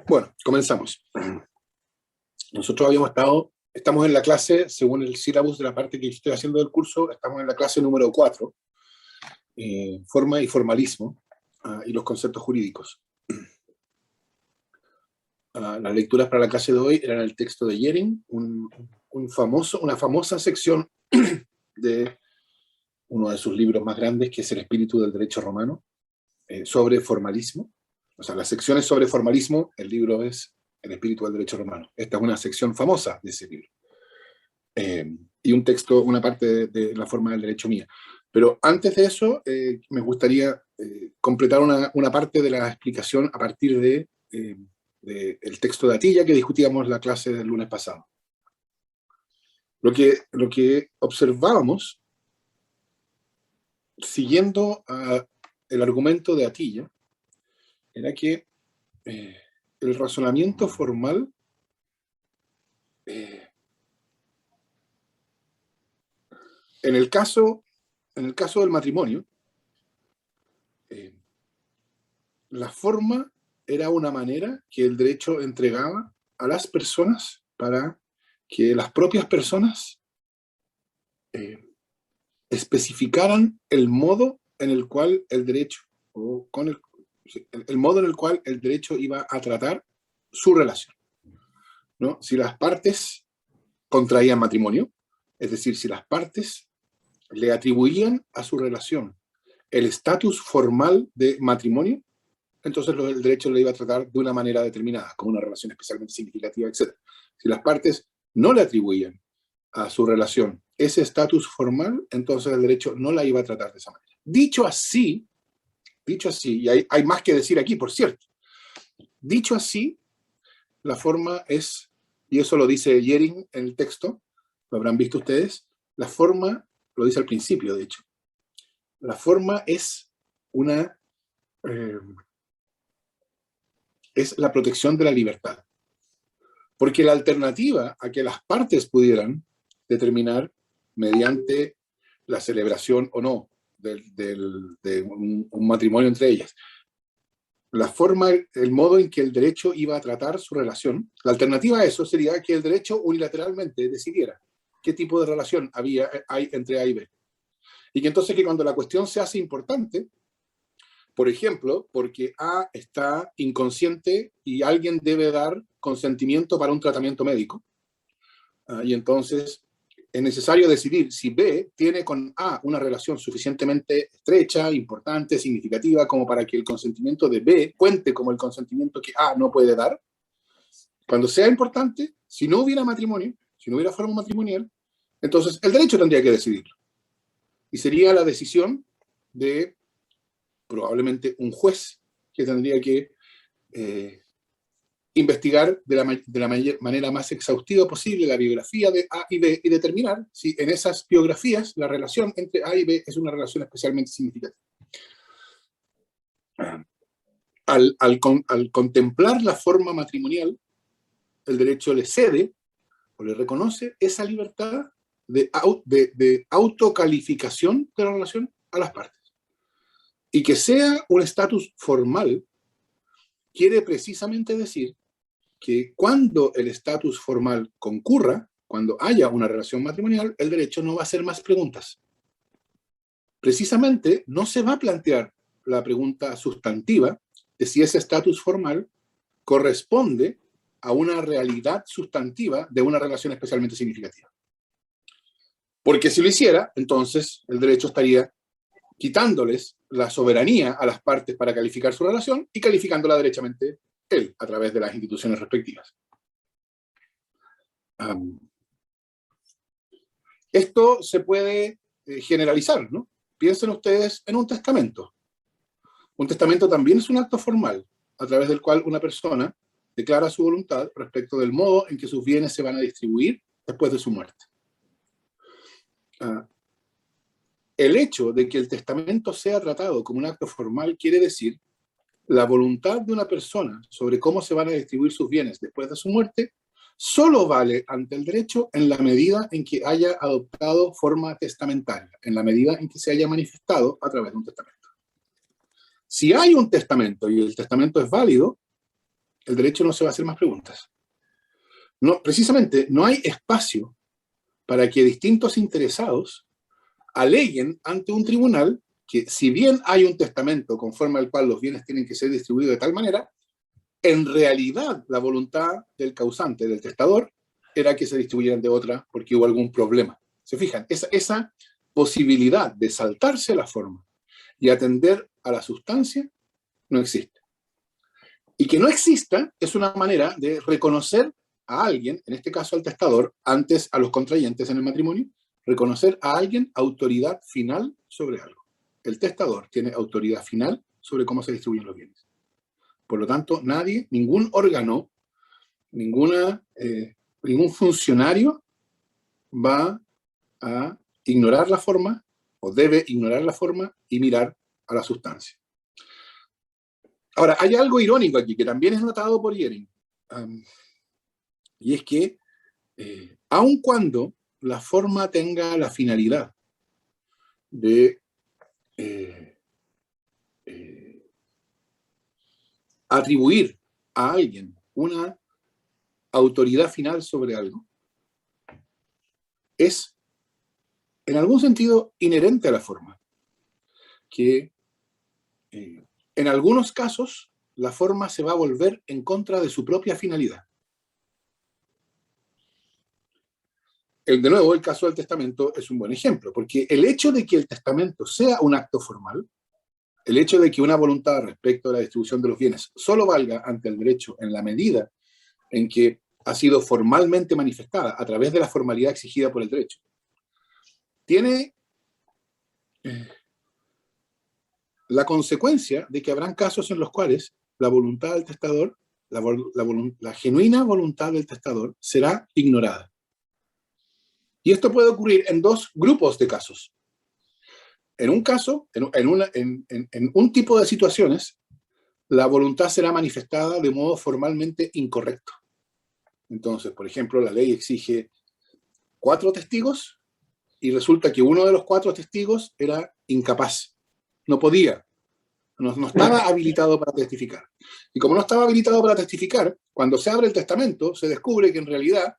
Bueno, comenzamos. Nosotros estamos en la clase, según el sílabus de la parte que estoy haciendo del curso, estamos en la clase número 4, forma y formalismo, y los conceptos jurídicos. Las lecturas para la clase de hoy eran el texto de Jhering, una famosa sección de uno de sus libros más grandes, que es El espíritu del derecho romano, sobre formalismo. O sea, la sección es sobre formalismo, el libro es El espíritu del derecho romano. Esta es una sección famosa de ese libro. Y un texto, una parte de la forma del derecho mía. Pero antes de eso, me gustaría completar una parte de la explicación a partir del texto de Atilla que discutíamos la clase del lunes pasado. Lo que observábamos, siguiendo el argumento de Atilla, era que el razonamiento formal en el caso del matrimonio, la forma era una manera que el derecho entregaba a las personas para que las propias personas especificaran el modo en el cual el derecho, o con el modo en el cual el derecho iba a tratar su relación, ¿no? Si las partes contraían matrimonio, es decir, si las partes le atribuían a su relación el estatus formal de matrimonio, entonces el derecho le iba a tratar de una manera determinada, como una relación especialmente significativa, etc. Si las partes no le atribuían a su relación ese estatus formal, entonces el derecho no la iba a tratar de esa manera. Dicho así, y hay más que decir aquí, por cierto, dicho así, la forma es, y eso lo dice Jhering en el texto, lo habrán visto ustedes, la forma, lo dice al principio de hecho, la forma es es la protección de la libertad. Porque la alternativa a que las partes pudieran determinar mediante la celebración o no de un matrimonio entre ellas, la forma, el modo en que el derecho iba a tratar su relación, la alternativa a eso sería que el derecho unilateralmente decidiera qué tipo de relación hay entre A y B. Y que entonces que cuando la cuestión se hace importante, por ejemplo, porque A está inconsciente y alguien debe dar consentimiento para un tratamiento médico, y entonces es necesario decidir si B tiene con A una relación suficientemente estrecha, importante, significativa, como para que el consentimiento de B cuente como el consentimiento que A no puede dar. Cuando sea importante, si no hubiera matrimonio, si no hubiera forma matrimonial, entonces el derecho tendría que decidirlo. Y sería la decisión de probablemente un juez que tendría que investigar de la manera más exhaustiva posible la biografía de A y B y determinar si en esas biografías la relación entre A y B es una relación especialmente significativa. Al contemplar la forma matrimonial, el derecho le cede o le reconoce esa libertad de autocalificación de la relación a las partes. Y que sea un estatus formal quiere precisamente decir que cuando el estatus formal concurra, cuando haya una relación matrimonial, el derecho no va a hacer más preguntas. Precisamente no se va a plantear la pregunta sustantiva de si ese estatus formal corresponde a una realidad sustantiva de una relación especialmente significativa. Porque si lo hiciera, entonces el derecho estaría quitándoles la soberanía a las partes para calificar su relación y calificándola derechamente él, a través de las instituciones respectivas. Esto se puede generalizar, ¿no? Piensen ustedes en un testamento. Un testamento también es un acto formal, a través del cual una persona declara su voluntad respecto del modo en que sus bienes se van a distribuir después de su muerte. El hecho de que el testamento sea tratado como un acto formal quiere decir la voluntad de una persona sobre cómo se van a distribuir sus bienes después de su muerte solo vale ante el derecho en la medida en que haya adoptado forma testamentaria, en la medida en que se haya manifestado a través de un testamento. Si hay un testamento y el testamento es válido, el derecho no se va a hacer más preguntas. No, precisamente, no hay espacio para que distintos interesados aleguen ante un tribunal que, si bien hay un testamento conforme al cual los bienes tienen que ser distribuidos de tal manera, en realidad la voluntad del causante, del testador, era que se distribuyeran de otra porque hubo algún problema. ¿Se fijan? Esa posibilidad de saltarse la forma y atender a la sustancia no existe. Y que no exista es una manera de reconocer a alguien, en este caso al testador, antes a los contrayentes en el matrimonio, reconocer a alguien autoridad final sobre algo. El testador tiene autoridad final sobre cómo se distribuyen los bienes. Por lo tanto, nadie, ningún órgano, ningún funcionario va a ignorar la forma o debe ignorar la forma y mirar a la sustancia. Ahora, hay algo irónico aquí que también es notado por Jhering, y es que aun cuando la forma tenga la finalidad de atribuir a alguien una autoridad final sobre algo, es en algún sentido inherente a la forma, que en algunos casos la forma se va a volver en contra de su propia finalidad. De nuevo, el caso del testamento es un buen ejemplo, porque el hecho de que el testamento sea un acto formal, el hecho de que una voluntad respecto a la distribución de los bienes solo valga ante el derecho en la medida en que ha sido formalmente manifestada a través de la formalidad exigida por el derecho, tiene la consecuencia de que habrán casos en los cuales la voluntad del testador, la genuina voluntad del testador, será ignorada. Y esto puede ocurrir en dos grupos de casos. En un caso, en un tipo de situaciones, la voluntad será manifestada de modo formalmente incorrecto. Entonces, por ejemplo, la ley exige 4 testigos y resulta que uno de los 4 testigos era incapaz. No podía. No estaba habilitado para testificar. Y como no estaba habilitado para testificar, cuando se abre el testamento, se descubre que en realidad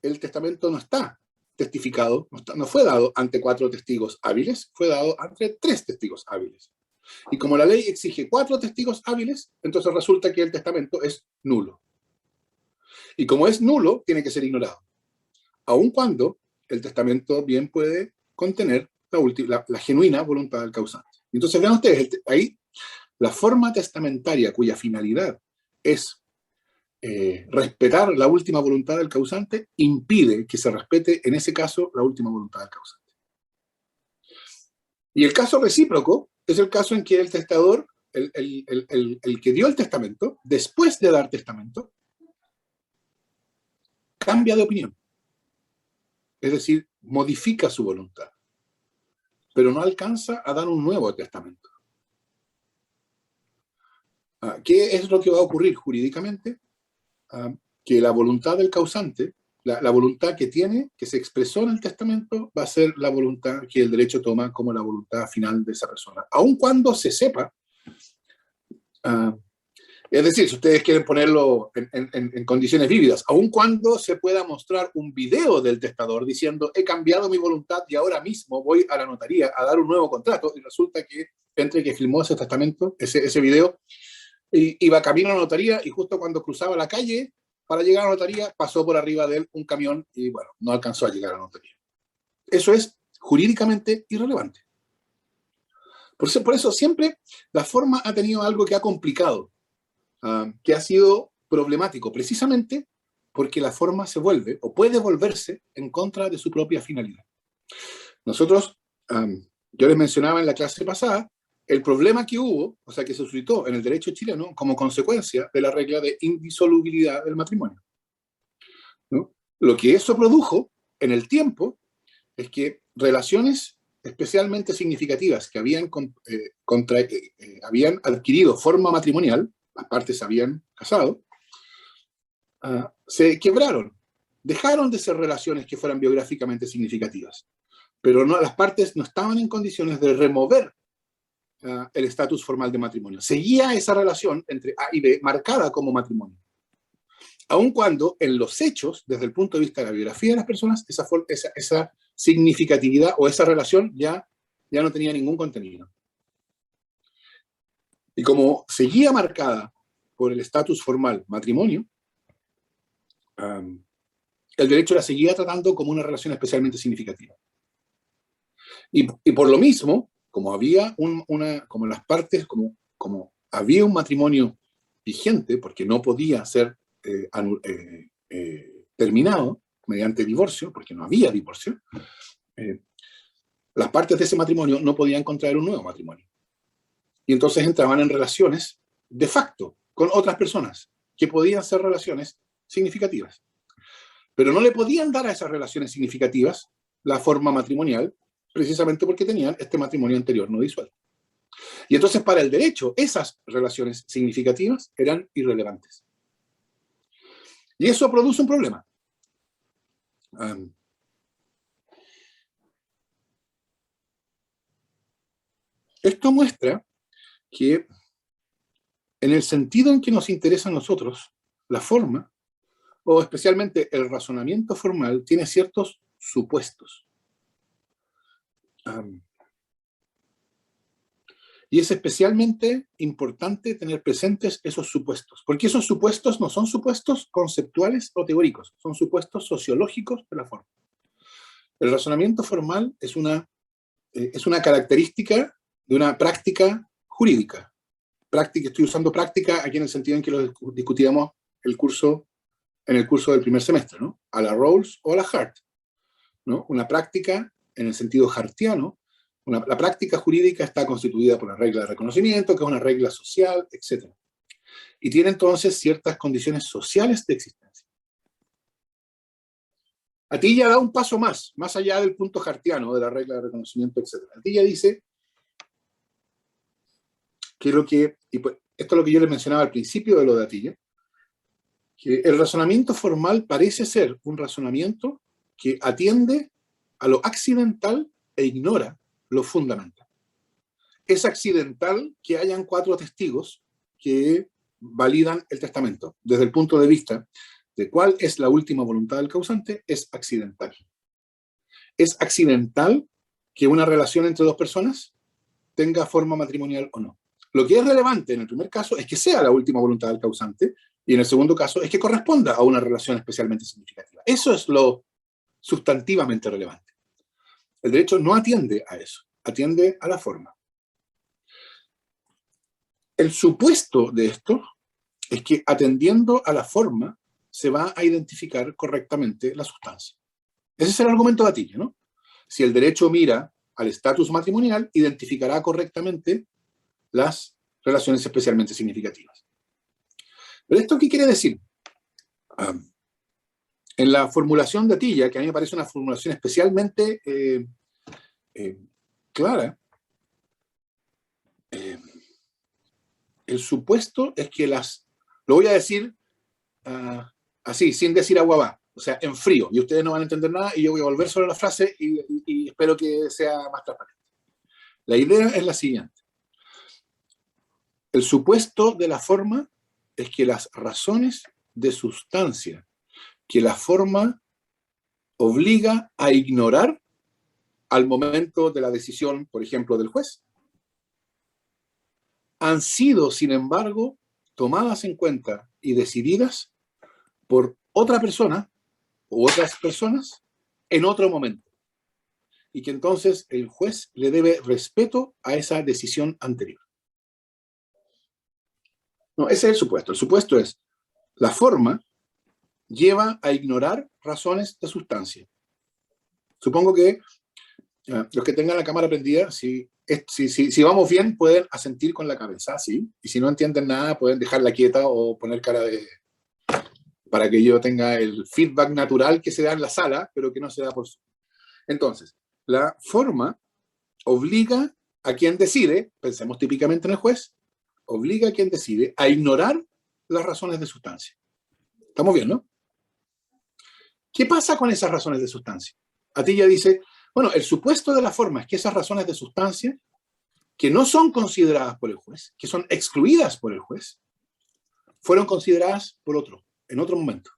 el testamento no está testificado, no fue dado ante 4 testigos hábiles, fue dado ante 3 testigos hábiles. Y como la ley exige 4 testigos hábiles, entonces resulta que el testamento es nulo. Y como es nulo, tiene que ser ignorado. Aun cuando el testamento bien puede contener la genuina voluntad del causante. Entonces vean ustedes, ahí la forma testamentaria cuya finalidad es respetar la última voluntad del causante impide que se respete en ese caso la última voluntad del causante. Y el caso recíproco es el caso en que el testador, el que dio el testamento, después de dar testamento, cambia de opinión. Es decir, modifica su voluntad, pero no alcanza a dar un nuevo testamento. ¿Qué es lo que va a ocurrir jurídicamente? Que la voluntad del causante, la voluntad que tiene, que se expresó en el testamento, va a ser la voluntad que el derecho toma como la voluntad final de esa persona. Aun cuando se sepa, es decir, si ustedes quieren ponerlo en condiciones vívidas, aun cuando se pueda mostrar un video del testador diciendo he cambiado mi voluntad y ahora mismo voy a la notaría a dar un nuevo contrato, y resulta que entre que filmó ese testamento, ese video, iba camino a la notaría y justo cuando cruzaba la calle para llegar a la notaría pasó por arriba de él un camión y bueno, no alcanzó a llegar a la notaría. Eso es jurídicamente irrelevante. Por eso siempre la forma ha tenido algo que ha complicado, que ha sido problemático, precisamente porque la forma se vuelve o puede volverse en contra de su propia finalidad. Nosotros, yo les mencionaba en la clase pasada, el problema que hubo, o sea, que se suscitó en el derecho chileno como consecuencia de la regla de indisolubilidad del matrimonio, ¿no? Lo que eso produjo en el tiempo es que relaciones especialmente significativas que habían adquirido forma matrimonial, las partes se habían casado, se quebraron, dejaron de ser relaciones que fueran biográficamente significativas, pero no, las partes no estaban en condiciones de remover el estatus formal de matrimonio. Seguía esa relación entre A y B marcada como matrimonio. aun cuando en los hechos, desde el punto de vista de la biografía de las personas, esa significatividad o esa relación ya no tenía ningún contenido. Y como seguía marcada por el estatus formal matrimonio, el derecho la seguía tratando como una relación especialmente significativa. Y por lo mismo, como había como las partes, como había un matrimonio vigente, porque no podía ser terminado mediante divorcio, porque no había divorcio, las partes de ese matrimonio no podían contraer un nuevo matrimonio. Y entonces entraban en relaciones de facto con otras personas, que podían ser relaciones significativas. Pero no le podían dar a esas relaciones significativas la forma matrimonial, precisamente porque tenían este matrimonio anterior no disuelto. Y entonces para el derecho, esas relaciones significativas eran irrelevantes. Y eso produce un problema. Esto muestra que en el sentido en que nos interesa a nosotros, la forma, o especialmente el razonamiento formal, tiene ciertos supuestos. Y es especialmente importante tener presentes esos supuestos, porque esos supuestos no son supuestos conceptuales o teóricos, son supuestos sociológicos de la forma. El razonamiento formal es una característica de una práctica jurídica. Estoy usando práctica aquí en el sentido en que lo discutíamos en el curso del primer semestre, ¿no? A la Rawls o a la Hart, ¿no? Una práctica en el sentido hartiano. La práctica jurídica está constituida por la regla de reconocimiento, que es una regla social, etc. Y tiene entonces ciertas condiciones sociales de existencia. Atiyah da un paso más allá del punto hartiano de la regla de reconocimiento, etc. Atiyah dice que esto es lo que yo les mencionaba al principio de lo de Atiyah, que el razonamiento formal parece ser un razonamiento que atiende a lo accidental e ignora lo fundamental. Es accidental que hayan 4 testigos que validan el testamento. Desde el punto de vista de cuál es la última voluntad del causante, es accidental. Es accidental que una relación entre 2 personas tenga forma matrimonial o no. Lo que es relevante en el primer caso es que sea la última voluntad del causante, y en el segundo caso es que corresponda a una relación especialmente significativa. Eso es lo sustantivamente relevante. El derecho no atiende a eso, atiende a la forma. El supuesto de esto es que atendiendo a la forma se va a identificar correctamente la sustancia. Ese es el argumento de Atiyah, ¿no? Si el derecho mira al estatus matrimonial, identificará correctamente las relaciones especialmente significativas. ¿Pero esto qué quiere decir? En la formulación de Atiyah, que a mí me parece una formulación especialmente clara, el supuesto es que lo voy a decir así, sin decir aguabá, o sea, en frío, y ustedes no van a entender nada, y yo voy a volver sobre la frase y espero que sea más transparente. La idea es la siguiente. El supuesto de la forma es que las razones de sustancia que la forma obliga a ignorar al momento de la decisión, por ejemplo, del juez, han sido, sin embargo, tomadas en cuenta y decididas por otra persona u otras personas en otro momento. Y que entonces el juez le debe respeto a esa decisión anterior. No, ese es el supuesto. El supuesto es, la forma lleva a ignorar razones de sustancia. Supongo que los que tengan la cámara prendida, si vamos bien, pueden asentir con la cabeza, ¿sí? Y si no entienden nada, pueden dejarla quieta o poner cara de... para que yo tenga el feedback natural que se da en la sala, pero que no se da por... Entonces, la forma obliga a quien decide, pensemos típicamente en el juez, obliga a quien decide a ignorar las razones de sustancia. ¿Estamos bien, no? ¿Qué pasa con esas razones de sustancia? Atiyah dice, bueno, el supuesto de la forma es que esas razones de sustancia, que no son consideradas por el juez, que son excluidas por el juez, fueron consideradas por otro, en otro momento.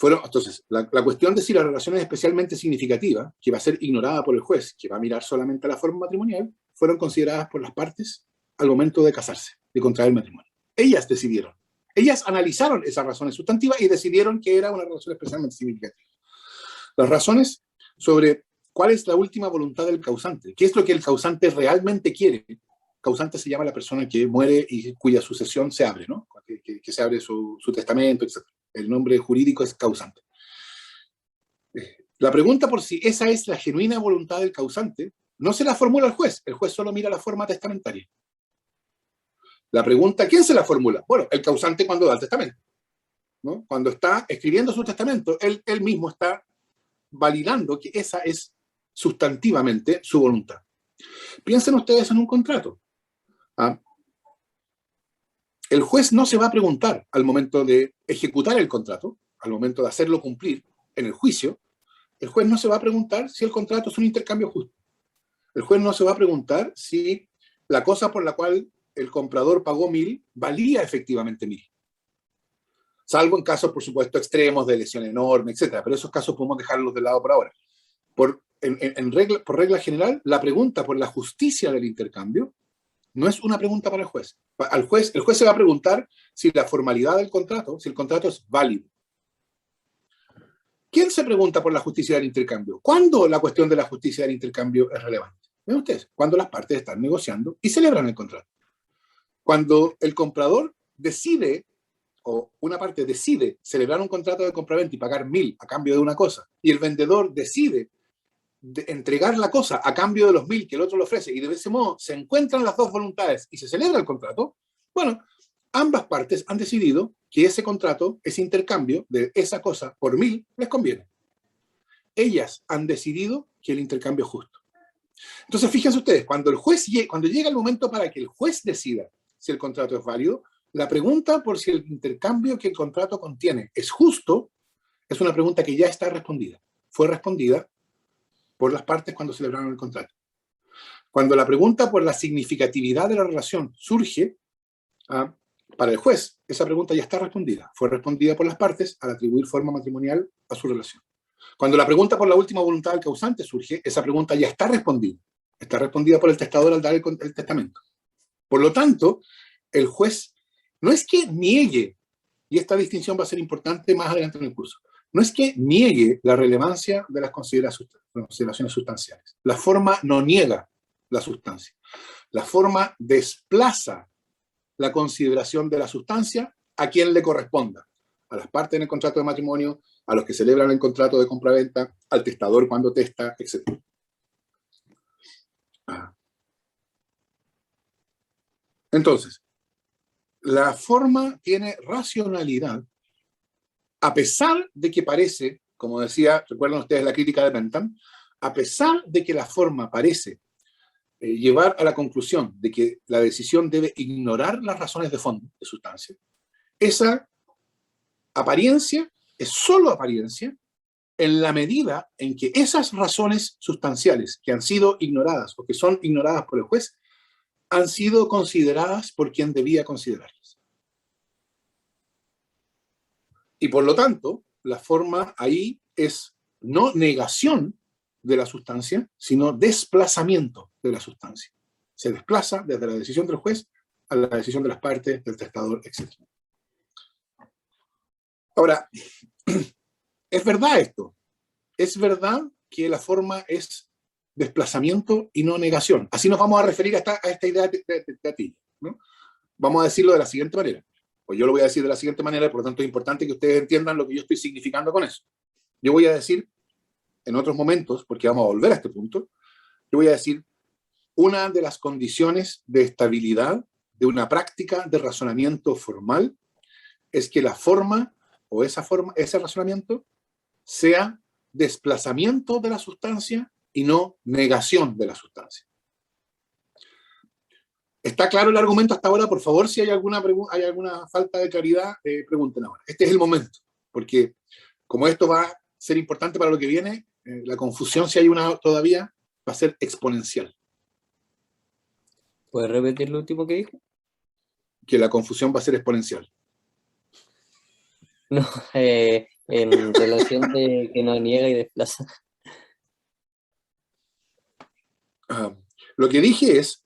Entonces, la cuestión de si la relación es especialmente significativa, que va a ser ignorada por el juez, que va a mirar solamente la forma matrimonial, fueron consideradas por las partes al momento de casarse, de contraer el matrimonio. Ellas decidieron. Ellas analizaron esas razones sustantivas y decidieron que era una relación especialmente significativa. Las razones sobre cuál es la última voluntad del causante, qué es lo que el causante realmente quiere. Causante se llama la persona que muere y cuya sucesión se abre, ¿no? Que se abre su testamento, etc. El nombre jurídico es causante. La pregunta por si esa es la genuina voluntad del causante no se la formula el juez solo mira la forma testamentaria. La pregunta, ¿quién se la formula? Bueno, el causante cuando da el testamento, ¿no? Cuando está escribiendo su testamento, él mismo está validando que esa es sustantivamente su voluntad. Piensen ustedes en un contrato. ¿Ah? El juez no se va a preguntar al momento de ejecutar el contrato, al momento de hacerlo cumplir en el juicio, el juez no se va a preguntar si el contrato es un intercambio justo. El juez no se va a preguntar si la cosa por la cual el comprador pagó 1.000 valía efectivamente 1.000. Salvo en casos, por supuesto, extremos de lesión enorme, etc. Pero esos casos podemos dejarlos de lado por ahora. Por regla general, la pregunta por la justicia del intercambio no es una pregunta para el juez. El juez se va a preguntar si la formalidad del contrato, si el contrato es válido. ¿Quién se pregunta por la justicia del intercambio? ¿Cuándo la cuestión de la justicia del intercambio es relevante? ¿Ven ustedes? Cuando las partes están negociando y celebran el contrato. Cuando el comprador decide, o una parte decide celebrar un contrato de compraventa y pagar 1.000 a cambio de una cosa, y el vendedor decide entregar la cosa a cambio de los 1.000 que el otro le ofrece, y de ese modo se encuentran las dos voluntades y se celebra el contrato, bueno, ambas partes han decidido que ese contrato, ese intercambio de esa cosa por 1.000 les conviene. Ellas han decidido que el intercambio es justo. Entonces, fíjense ustedes, cuando llega el momento para que el juez decida si el contrato es válido, la pregunta por si el intercambio que el contrato contiene es justo, es una pregunta que ya está respondida. Fue respondida por las partes cuando celebraron el contrato. Cuando la pregunta por la significatividad de la relación surge, para el juez, esa pregunta ya está respondida. Fue respondida por las partes al atribuir forma matrimonial a su relación. Cuando la pregunta por la última voluntad del causante surge, esa pregunta ya está respondida. Está respondida por el testador al dar el testamento. Por lo tanto, el juez no es que niegue, y esta distinción va a ser importante más adelante en el curso, no es que niegue la relevancia de las consideraciones sustanciales. La forma no niega la sustancia. La forma desplaza la consideración de la sustancia a quien le corresponda. A las partes en el contrato de matrimonio, a los que celebran el contrato de compraventa, al testador cuando testa, etc. Entonces, la forma tiene racionalidad, a pesar de que parece, como decía, recuerdan ustedes la crítica de Bentham, a pesar de que la forma parece llevar a la conclusión de que la decisión debe ignorar las razones de fondo de sustancia, esa apariencia es solo apariencia en la medida en que esas razones sustanciales que han sido ignoradas o que son ignoradas por el juez han sido consideradas por quien debía considerarlas. Y por lo tanto, la forma ahí es no negación de la sustancia, sino desplazamiento de la sustancia. Se desplaza desde la decisión del juez a la decisión de las partes, del testador, etc. Ahora, ¿es verdad esto? Es verdad que la forma es desplazamiento y no negación. Así nos vamos a referir a esta idea de ti, ¿no? Vamos a decirlo de la siguiente manera. Pues yo lo voy a decir de la siguiente manera, por lo tanto es importante que ustedes entiendan lo que yo estoy significando con eso. Yo voy a decir, en otros momentos, porque vamos a volver a este punto, yo voy a decir, una de las condiciones de estabilidad de una práctica de razonamiento formal es que la forma o ese razonamiento sea desplazamiento de la sustancia y no negación de la sustancia. ¿Está claro el argumento hasta ahora? Por favor, si hay alguna falta de claridad, pregunten ahora. Este es el momento, porque como esto va a ser importante para lo que viene, la confusión, si hay una todavía, va a ser exponencial. ¿Puedes repetir lo último que dijo? Que la confusión va a ser exponencial. No, en relación de que no niega y desplaza. Lo que dije es,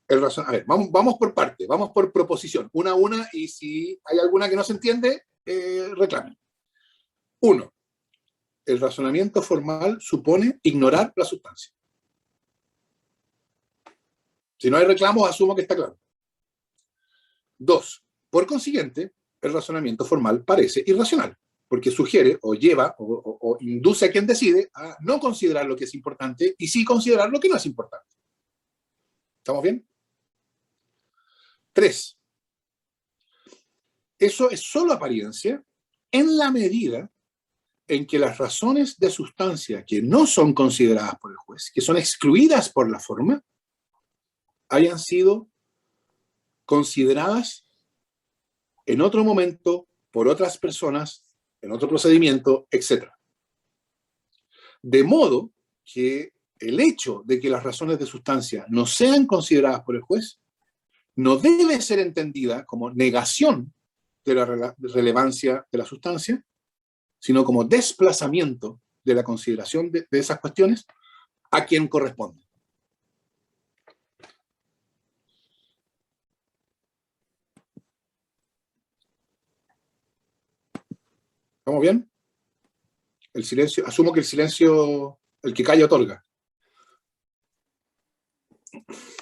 a ver, vamos por parte, vamos por proposición, una a una, y si hay alguna que no se entiende, reclamen. Uno, el razonamiento formal supone ignorar la sustancia. Si no hay reclamos, asumo que está claro. Dos, por consiguiente, el razonamiento formal parece irracional, porque sugiere o lleva o induce a quien decide a no considerar lo que es importante y sí considerar lo que no es importante. ¿Estamos bien? Tres, eso es solo apariencia en la medida en que las razones de sustancia que no son consideradas por el juez, que son excluidas por la forma, hayan sido consideradas en otro momento por otras personas, en otro procedimiento, etc. De modo que el hecho de que las razones de sustancia no sean consideradas por el juez no debe ser entendida como negación de la relevancia de la sustancia, sino como desplazamiento de la consideración de esas cuestiones a quien corresponde. ¿Estamos bien? El silencio, asumo que el silencio, el que calla otorga.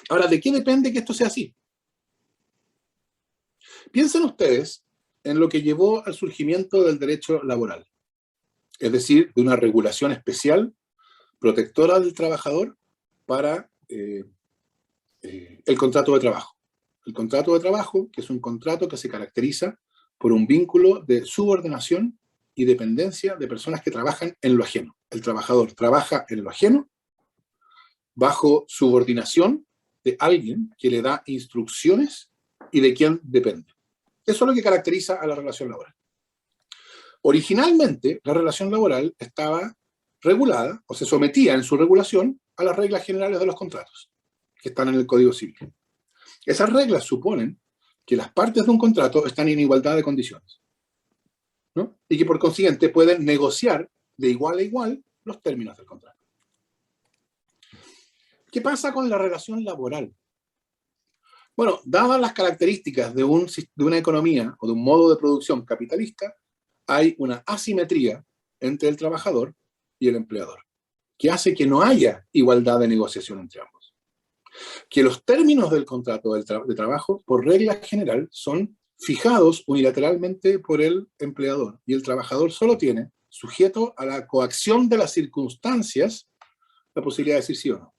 Ahora, ¿de qué depende que esto sea así? Piensen ustedes en lo que llevó al surgimiento del derecho laboral, es decir, de una regulación especial protectora del trabajador para el contrato de trabajo. El contrato de trabajo, que es un contrato que se caracteriza por un vínculo de subordinación y dependencia de personas que trabajan en lo ajeno. El trabajador trabaja en lo ajeno bajo subordinación de alguien que le da instrucciones y de quien depende. Eso es lo que caracteriza a la relación laboral. Originalmente, la relación laboral estaba regulada, o se sometía en su regulación, a las reglas generales de los contratos, que están en el Código Civil. Esas reglas suponen que las partes de un contrato están en igualdad de condiciones, ¿no? Y que por consiguiente pueden negociar de igual a igual los términos del contrato. ¿Qué pasa con la relación laboral? Bueno, dadas las características de una economía o de un modo de producción capitalista, hay una asimetría entre el trabajador y el empleador, que hace que no haya igualdad de negociación entre ambos. Que los términos del contrato de trabajo, por regla general, son fijados unilateralmente por el empleador, y el trabajador solo tiene, sujeto a la coacción de las circunstancias, la posibilidad de decir sí o no.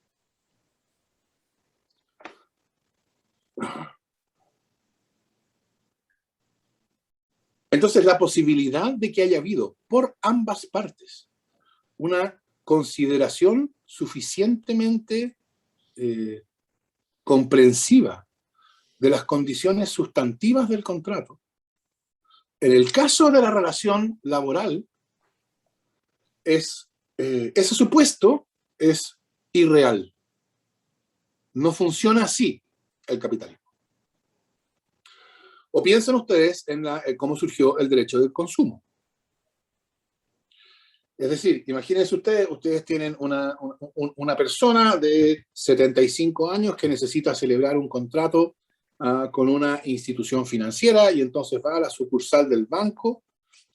Entonces, la posibilidad de que haya habido por ambas partes una consideración suficientemente comprensiva de las condiciones sustantivas del contrato, en el caso de la relación laboral, ese supuesto es irreal. No funciona así el capitalismo. O piensen ustedes en cómo surgió el derecho del consumo. Es decir, imagínense ustedes tienen una persona de 75 años que necesita celebrar un contrato con una institución financiera, y entonces va a la sucursal del banco.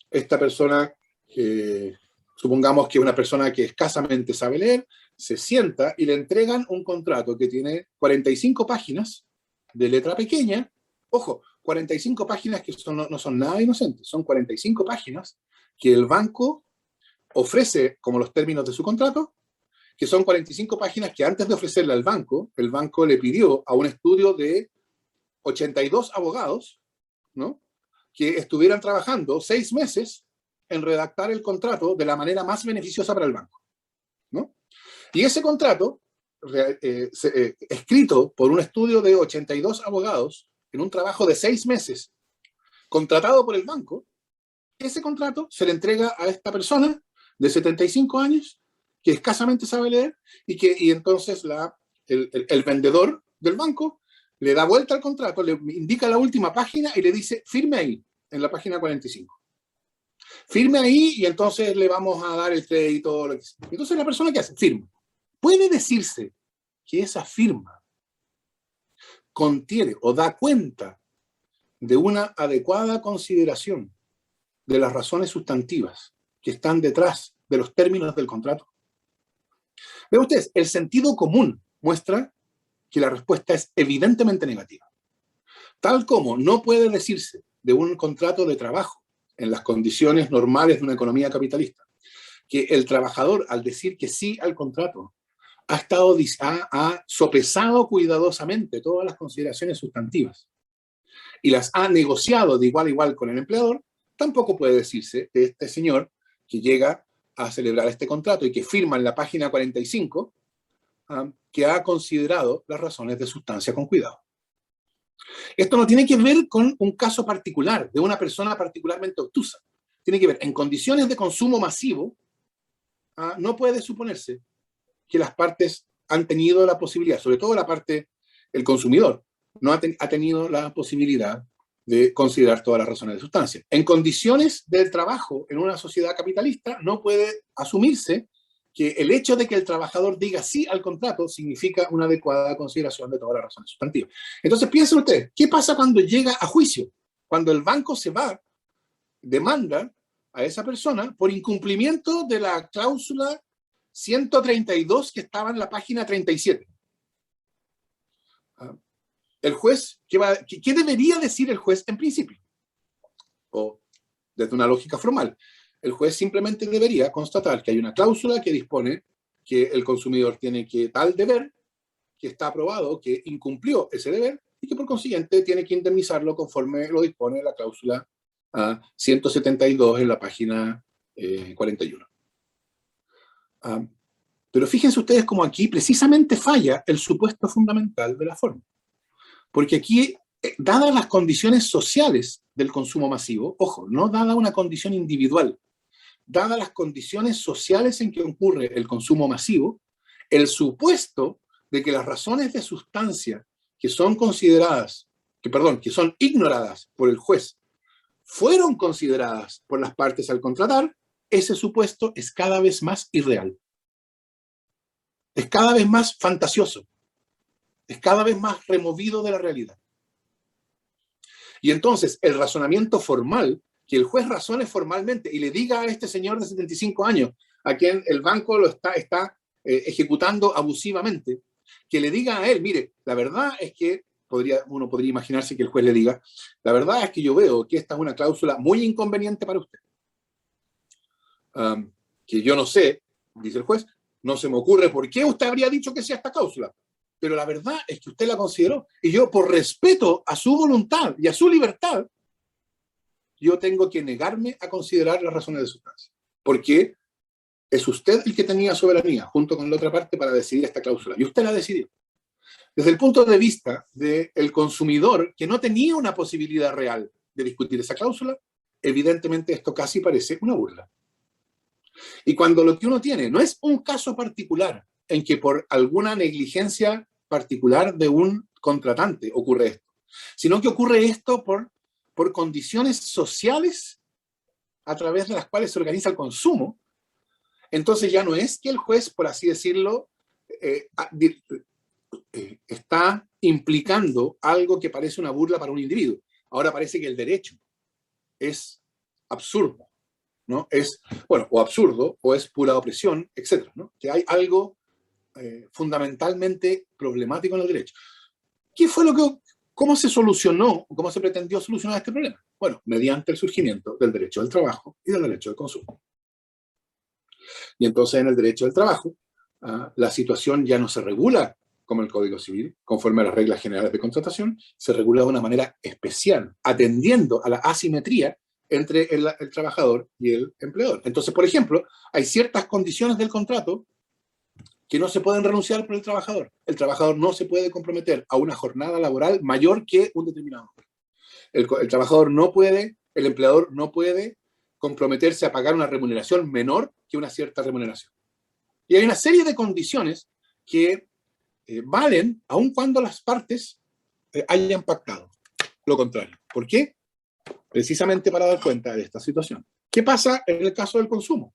Esta persona, supongamos que es una persona que escasamente sabe leer, se sienta y le entregan un contrato que tiene 45 páginas de letra pequeña. Ojo, 45 páginas que no son nada inocentes, son 45 páginas que el banco ofrece como los términos de su contrato, que son 45 páginas que antes de ofrecerle al banco, el banco le pidió a un estudio de 82 abogados, ¿no?, que estuvieran trabajando 6 meses en redactar el contrato de la manera más beneficiosa para el banco, ¿no? Y ese contrato, escrito por un estudio de 82 abogados en un trabajo de 6 meses, contratado por el banco, ese contrato se le entrega a esta persona de 75 años que escasamente sabe leer, y entonces el vendedor del banco le da vuelta al contrato, le indica la última página y le dice firme ahí, en la página 45. Firme ahí y entonces le vamos a dar el crédito. Lo que sea. Entonces la persona que hace, firma. Puede decirse que esa firma contiene o da cuenta de una adecuada consideración de las razones sustantivas que están detrás de los términos del contrato. Vean ustedes, el sentido común muestra que la respuesta es evidentemente negativa. Tal como no puede decirse de un contrato de trabajo en las condiciones normales de una economía capitalista, que el trabajador, al decir que sí al contrato, ha sopesado cuidadosamente todas las consideraciones sustantivas y las ha negociado de igual a igual con el empleador, tampoco puede decirse de este señor que llega a celebrar este contrato y que firma en la página 45 que ha considerado las razones de sustancia con cuidado. Esto no tiene que ver con un caso particular de una persona particularmente obtusa. Tiene que ver, en condiciones de consumo masivo, no puede suponerse que las partes han tenido la posibilidad, sobre todo la parte, el consumidor, no ha tenido la posibilidad de considerar todas las razones de sustancia. En condiciones del trabajo en una sociedad capitalista, no puede asumirse que el hecho de que el trabajador diga sí al contrato significa una adecuada consideración de todas las razones sustantivas. Entonces piensen ustedes, ¿qué pasa cuando llega a juicio? Cuando el banco se va, demanda a esa persona por incumplimiento de la cláusula 132 que estaba en la página 37. El juez, ¿qué debería decir el juez en principio? O desde una lógica formal. El juez simplemente debería constatar que hay una cláusula que dispone que el consumidor tiene que tal deber, que está aprobado, que incumplió ese deber y que por consiguiente tiene que indemnizarlo conforme lo dispone la cláusula 172 en la página 41. Pero fíjense ustedes cómo aquí precisamente falla el supuesto fundamental de la forma. Porque aquí, dadas las condiciones sociales del consumo masivo, ojo, no dada una condición individual, dadas las condiciones sociales en que ocurre el consumo masivo, el supuesto de que las razones de sustancia que son consideradas, que son ignoradas por el juez, fueron consideradas por las partes al contratar, ese supuesto es cada vez más irreal. Es cada vez más fantasioso. Es cada vez más removido de la realidad. Y entonces el razonamiento formal, que el juez razone formalmente y le diga a este señor de 75 años, a quien el banco lo está ejecutando abusivamente, que le diga a él, mire, la verdad es que uno podría imaginarse que el juez le diga, la verdad es que yo veo que esta es una cláusula muy inconveniente para usted. Que yo no sé, dice el juez, no se me ocurre por qué usted habría dicho que sea esta cláusula. Pero la verdad es que usted la consideró. Y yo, por respeto a su voluntad y a su libertad, yo tengo que negarme a considerar las razones de sustancia. Porque es usted el que tenía soberanía, junto con la otra parte, para decidir esta cláusula. Y usted la decidió. Desde el punto de vista del consumidor, que no tenía una posibilidad real de discutir esa cláusula, evidentemente esto casi parece una burla. Y cuando lo que uno tiene no es un caso particular en que por alguna negligencia particular de un contratante ocurre esto, sino que ocurre esto por condiciones sociales a través de las cuales se organiza el consumo, entonces ya no es que el juez, por así decirlo, está implicando algo que parece una burla para un individuo. Ahora parece que el derecho es absurdo, ¿no? Es, bueno, o absurdo, o es pura opresión, etc., ¿no? Que hay algo fundamentalmente problemático en el derecho. ¿Qué fue cómo se solucionó, cómo se pretendió solucionar este problema? Bueno, mediante el surgimiento del derecho del trabajo y del derecho del consumo. Y entonces en el derecho del trabajo, la situación ya no se regula como el Código Civil, conforme a las reglas generales de contratación, se regula de una manera especial, atendiendo a la asimetría entre el trabajador y el empleador. Entonces, por ejemplo, hay ciertas condiciones del contrato que no se pueden renunciar por el trabajador. El trabajador no se puede comprometer a una jornada laboral mayor que un determinado. El trabajador no puede, el empleador no puede comprometerse a pagar una remuneración menor que una cierta remuneración. Y hay una serie de condiciones que valen aun cuando las partes hayan pactado lo contrario. ¿Por qué? Precisamente para dar cuenta de esta situación. ¿Qué pasa en el caso del consumo?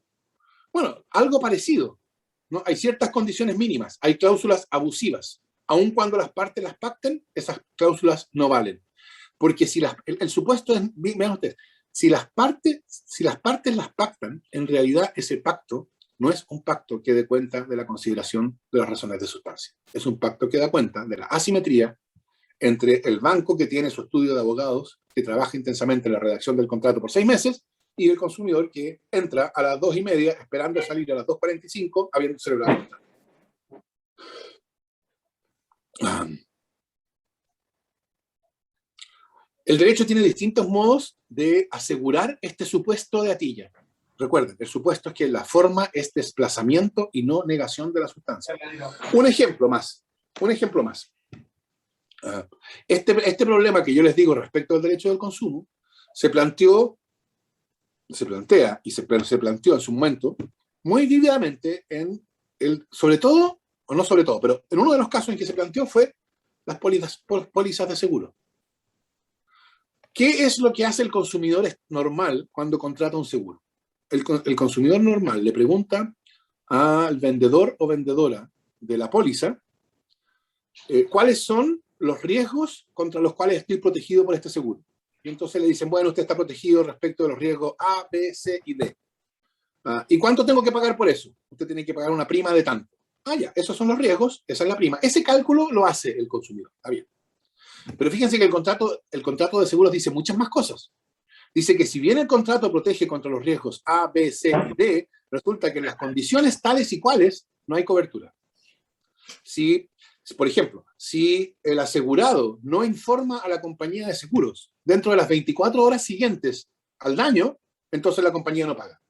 Bueno, algo parecido, ¿no? Hay ciertas condiciones mínimas, hay cláusulas abusivas. Aun cuando las partes las pacten, esas cláusulas no valen. Porque si el supuesto es, vean ustedes, si las partes las pactan, en realidad ese pacto no es un pacto que dé cuenta de la consideración de las razones de sustancia. Es un pacto que da cuenta de la asimetría entre el banco que tiene su estudio de abogados, que trabaja intensamente en la redacción del contrato por 6 meses, y el consumidor que entra a las 2:30 esperando salir a las 2:45 habiendo celebrado el contrato. El derecho tiene distintos modos de asegurar este supuesto de Atilla. Recuerden, el supuesto es que la forma es desplazamiento y no negación de la sustancia. Un ejemplo más. Este problema que yo les digo respecto al derecho del consumo se planteó en su momento muy vívidamente sobre todo, o no sobre todo, pero en uno de los casos en que se planteó fue las pólizas de seguro. ¿Qué es lo que hace el consumidor normal cuando contrata un seguro? El consumidor normal le pregunta al vendedor o vendedora de la póliza cuáles son los riesgos contra los cuales estoy protegido por este seguro. Y entonces le dicen, bueno, usted está protegido respecto de los riesgos A, B, C y D. ¿Y cuánto tengo que pagar por eso? Usted tiene que pagar una prima de tanto. Ya, esos son los riesgos, esa es la prima. Ese cálculo lo hace el consumidor, está bien. Pero fíjense que el contrato de seguros dice muchas más cosas. Dice que si bien el contrato protege contra los riesgos A, B, C y D, resulta que en las condiciones tales y cuales no hay cobertura. Por ejemplo, si el asegurado no informa a la compañía de seguros dentro de las 24 horas siguientes al daño, entonces la compañía no paga.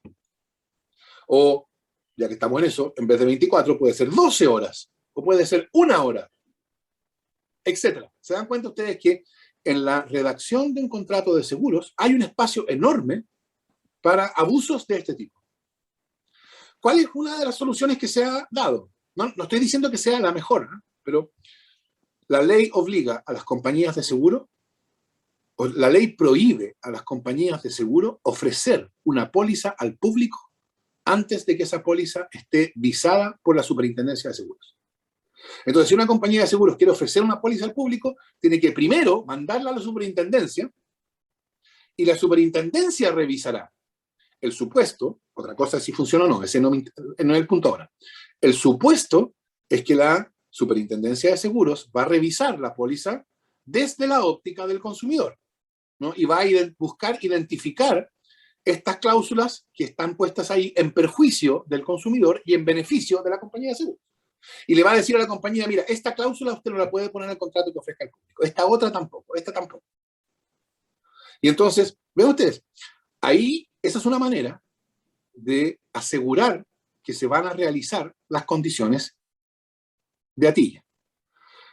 O, ya que estamos en eso, en vez de 24 puede ser 12 horas, o puede ser 1 hora, etcétera. ¿Se dan cuenta ustedes que en la redacción de un contrato de seguros hay un espacio enorme para abusos de este tipo? ¿Cuál es una de las soluciones que se ha dado? No estoy diciendo que sea la mejor, ¿eh? Pero la ley obliga a las compañías de seguro, o la ley prohíbe a las compañías de seguro ofrecer una póliza al público antes de que esa póliza esté visada por la Superintendencia de Seguros. Entonces, si una compañía de seguros quiere ofrecer una póliza al público, tiene que primero mandarla a la superintendencia y la superintendencia revisará el supuesto. Otra cosa es si funciona o no, ese no es el punto ahora. El supuesto es que la superintendencia de seguros va a revisar la póliza desde la óptica del consumidor, ¿no? Y va a buscar identificar estas cláusulas que están puestas ahí en perjuicio del consumidor y en beneficio de la compañía de seguros. Y le va a decir a la compañía, mira, esta cláusula usted no la puede poner en el contrato que ofrezca al público, esta otra tampoco, esta tampoco. Y entonces, ven ustedes, ahí esa es una manera de asegurar que se van a realizar las condiciones de Atilla.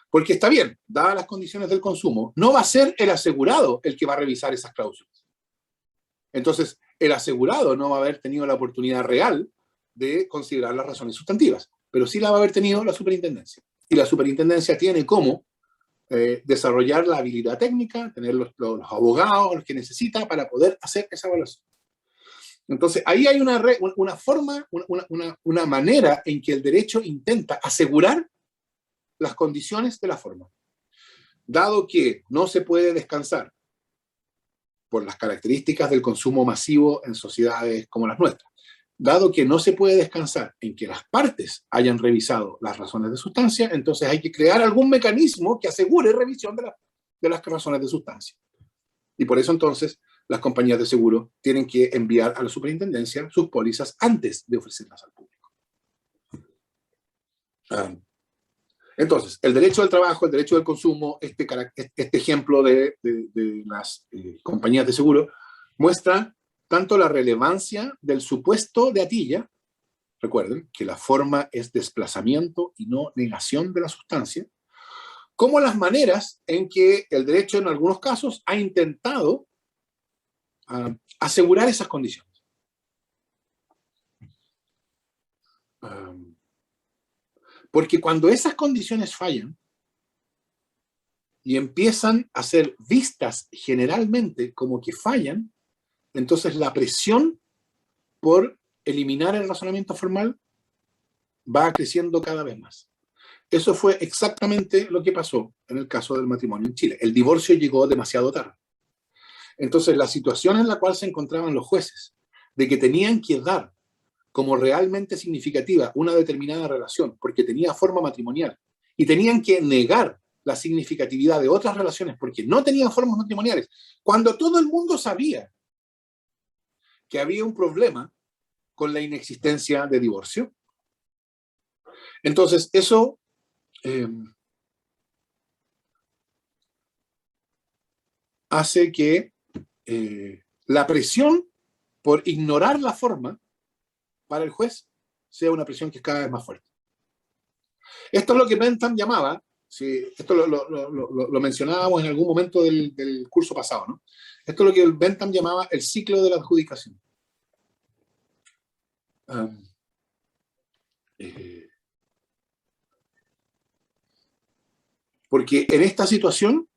Porque está bien, dadas las condiciones del consumo, no va a ser el asegurado el que va a revisar esas cláusulas. Entonces, el asegurado no va a haber tenido la oportunidad real de considerar las razones sustantivas, pero sí la va a haber tenido la superintendencia. Y la superintendencia tiene cómo desarrollar la habilidad técnica, tener los abogados, los que necesita para poder hacer esa evaluación. Entonces, ahí hay una forma, una manera en que el derecho intenta asegurar las condiciones de la forma. Dado que no se puede descansar por las características del consumo masivo en sociedades como las nuestras, dado que no se puede descansar en que las partes hayan revisado las razones de sustancia, entonces hay que crear algún mecanismo que asegure revisión de las razones de sustancia. Y por eso entonces las compañías de seguro tienen que enviar a la superintendencia sus pólizas antes de ofrecerlas al público. Entonces, el derecho del trabajo, el derecho del consumo, este ejemplo de las compañías de seguro, muestra tanto la relevancia del supuesto de Atilla, recuerden que la forma es desplazamiento y no negación de la sustancia, como las maneras en que el derecho en algunos casos ha intentado asegurar esas condiciones. Porque cuando esas condiciones fallan y empiezan a ser vistas generalmente como que fallan, entonces la presión por eliminar el razonamiento formal va creciendo cada vez más. Eso fue exactamente lo que pasó en el caso del matrimonio en Chile. El divorcio llegó demasiado tarde. Entonces, la situación en la cual se encontraban los jueces, de que tenían que dar como realmente significativa una determinada relación, porque tenía forma matrimonial, y tenían que negar la significatividad de otras relaciones porque no tenían formas matrimoniales, cuando todo el mundo sabía que había un problema con la inexistencia de divorcio. Entonces, eso hace que la presión por ignorar la forma para el juez sea una presión que es cada vez más fuerte. Esto es lo que Bentham llamaba, sí, esto lo mencionábamos en algún momento del curso pasado, ¿no? Esto es lo que Bentham llamaba el ciclo de la adjudicación. Porque en esta situación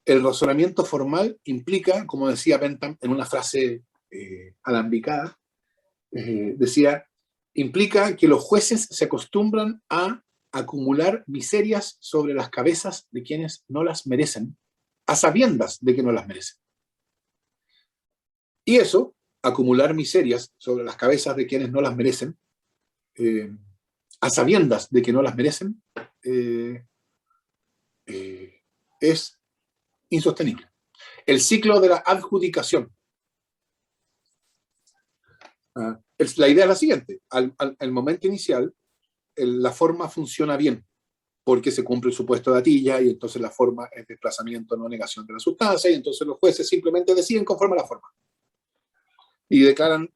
el razonamiento formal implica, como decía Bentham en una frase alambicada, decía, implica que los jueces se acostumbran a acumular miserias sobre las cabezas de quienes no las merecen, a sabiendas de que no las merecen. Y eso, acumular miserias sobre las cabezas de quienes no las merecen, a sabiendas de que no las merecen, es insostenible. El ciclo de la adjudicación. La idea es la siguiente. Al momento inicial, la forma funciona bien, porque se cumple el supuesto de Atilla, y entonces la forma es desplazamiento, no negación de la sustancia, y entonces los jueces simplemente deciden conforme a la forma. Y declaran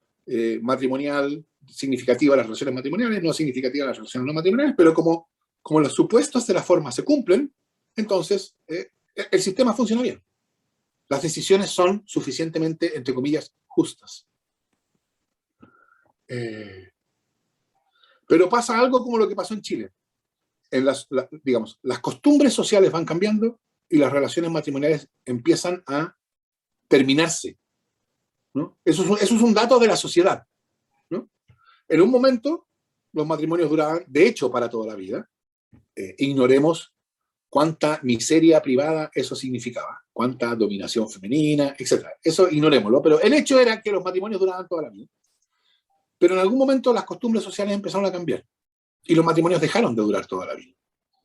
matrimonial, significativa las relaciones matrimoniales, no significativa las relaciones no matrimoniales, pero como los supuestos de la forma se cumplen, entonces el sistema funciona bien. Las decisiones son suficientemente, entre comillas, justas. Pero pasa algo como lo que pasó en Chile. Digamos, las costumbres sociales van cambiando y las relaciones matrimoniales empiezan a terminarse, ¿no? Eso es un dato de la sociedad, ¿no? En un momento, los matrimonios duraban, de hecho, para toda la vida. Ignoremos cuánta miseria privada eso significaba, cuánta dominación femenina, etc. Eso ignorémoslo, pero el hecho era que los matrimonios duraban toda la vida. Pero en algún momento las costumbres sociales empezaron a cambiar y los matrimonios dejaron de durar toda la vida.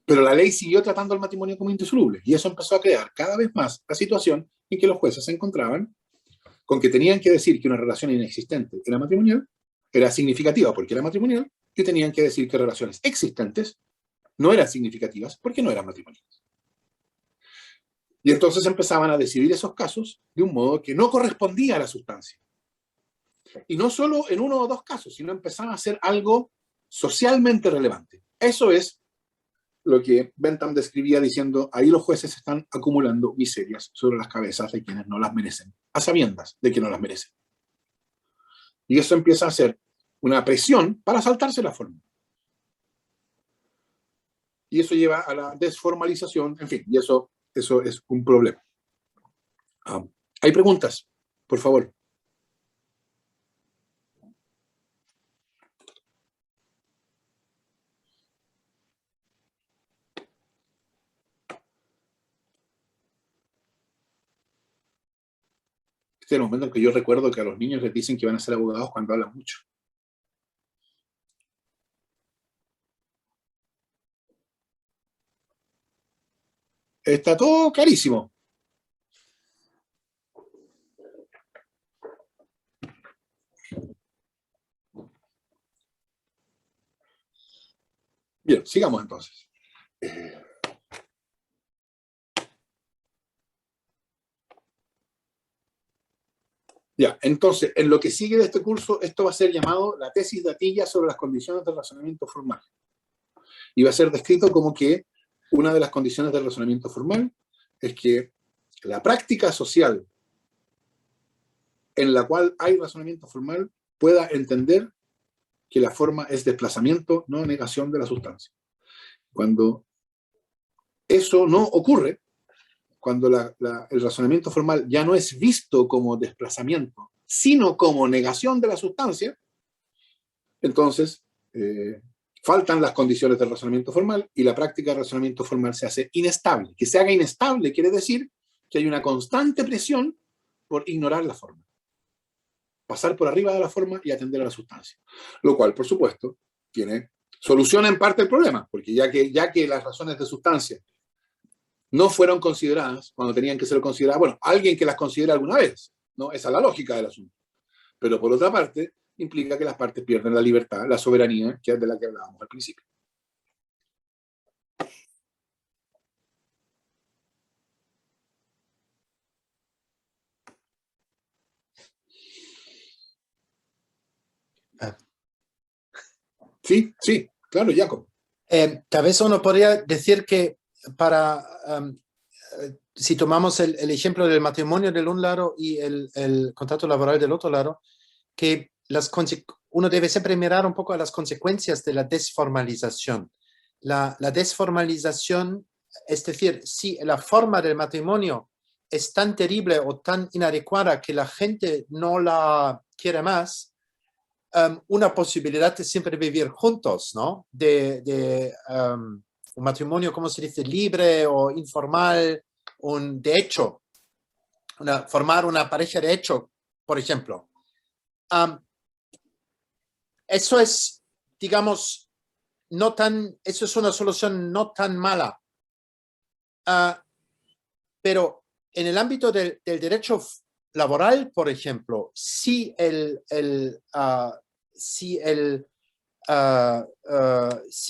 Pero la ley siguió tratando al matrimonio como indisoluble y eso empezó a crear cada vez más la situación en que los jueces se encontraban con que tenían que decir que una relación inexistente era matrimonial, era significativa porque era matrimonial, y tenían que decir que relaciones existentes no eran significativas porque no eran matrimoniales. Y entonces empezaban a decidir esos casos de un modo que no correspondía a la sustancia. Y no solo en uno o dos casos, sino empezaban a hacer algo socialmente relevante. Eso es lo que Bentham describía diciendo, ahí los jueces están acumulando miserias sobre las cabezas de quienes no las merecen, a sabiendas de que no las merecen. Y eso empieza a ser una presión para saltarse la forma. Y eso lleva a la desformalización, en fin, y eso es un problema. ¿Hay preguntas? Por favor. Este es el momento en que yo recuerdo que a los niños les dicen que van a ser abogados cuando hablan mucho. Está todo clarísimo. Bien, sigamos entonces. Ya, entonces, en lo que sigue de este curso, esto va a ser llamado la tesis de Atilla sobre las condiciones del razonamiento formal. Y va a ser descrito como que una de las condiciones del razonamiento formal es que la práctica social en la cual hay razonamiento formal pueda entender que la forma es desplazamiento, no negación de la sustancia. Cuando eso no ocurre, cuando el razonamiento formal ya no es visto como desplazamiento, sino como negación de la sustancia, entonces faltan las condiciones del razonamiento formal y la práctica del razonamiento formal se hace inestable. Que se haga inestable quiere decir que hay una constante presión por ignorar la forma, pasar por arriba de la forma y atender a la sustancia. Lo cual, por supuesto, soluciona en parte el problema, porque ya que las razones de sustancia no fueron consideradas cuando tenían que ser consideradas, bueno, alguien que las considera alguna vez, ¿no? Esa es la lógica del asunto. Pero por otra parte, implica que las partes pierden la libertad, la soberanía, que es de la que hablábamos al principio. Sí, sí, claro, Jacob. Tal vez uno podría decir que si tomamos el ejemplo del matrimonio del un lado y el contrato laboral del otro lado, que uno debe siempre mirar un poco a las consecuencias de la desformalización. La desformalización, es decir, si la forma del matrimonio es tan terrible o tan inadecuada que la gente no la quiere más, una posibilidad es siempre vivir juntos, ¿no? Un matrimonio, ¿cómo se dice? Libre o informal, de hecho, formar una pareja de hecho, por ejemplo. Eso es, digamos, eso es una solución no tan mala. Pero en el ámbito del derecho laboral, por ejemplo, si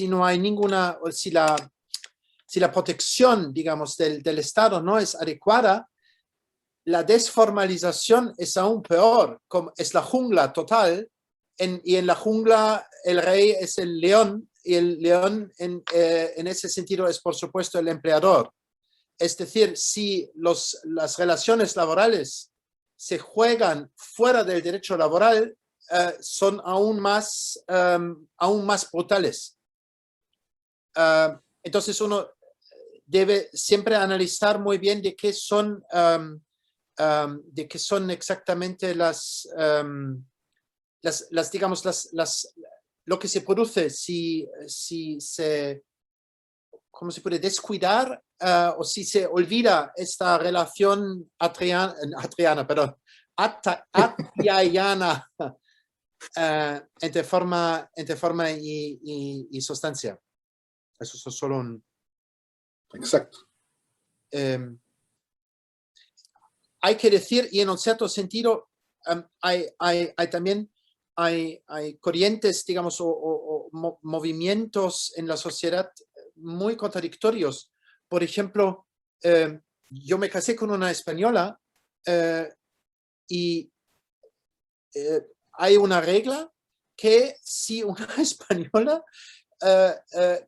no hay ninguna, si la protección, digamos, del Estado no es adecuada, la desformalización es aún peor, es la jungla total, y en la jungla el rey es el león, y el león en ese sentido es, por supuesto, el empleador. Es decir, si las relaciones laborales se juegan fuera del derecho laboral, son aún más brutales. Entonces uno debe siempre analizar muy bien de qué son exactamente lo que se produce si se, ¿cómo se puede descuidar o si se olvida esta relación atriana entre forma y sustancia. Eso es solo un... Exacto. Hay que decir, y en un cierto sentido, hay también corrientes, digamos, o movimientos en la sociedad muy contradictorios. Por ejemplo, yo me casé con una española y hay una regla que si una española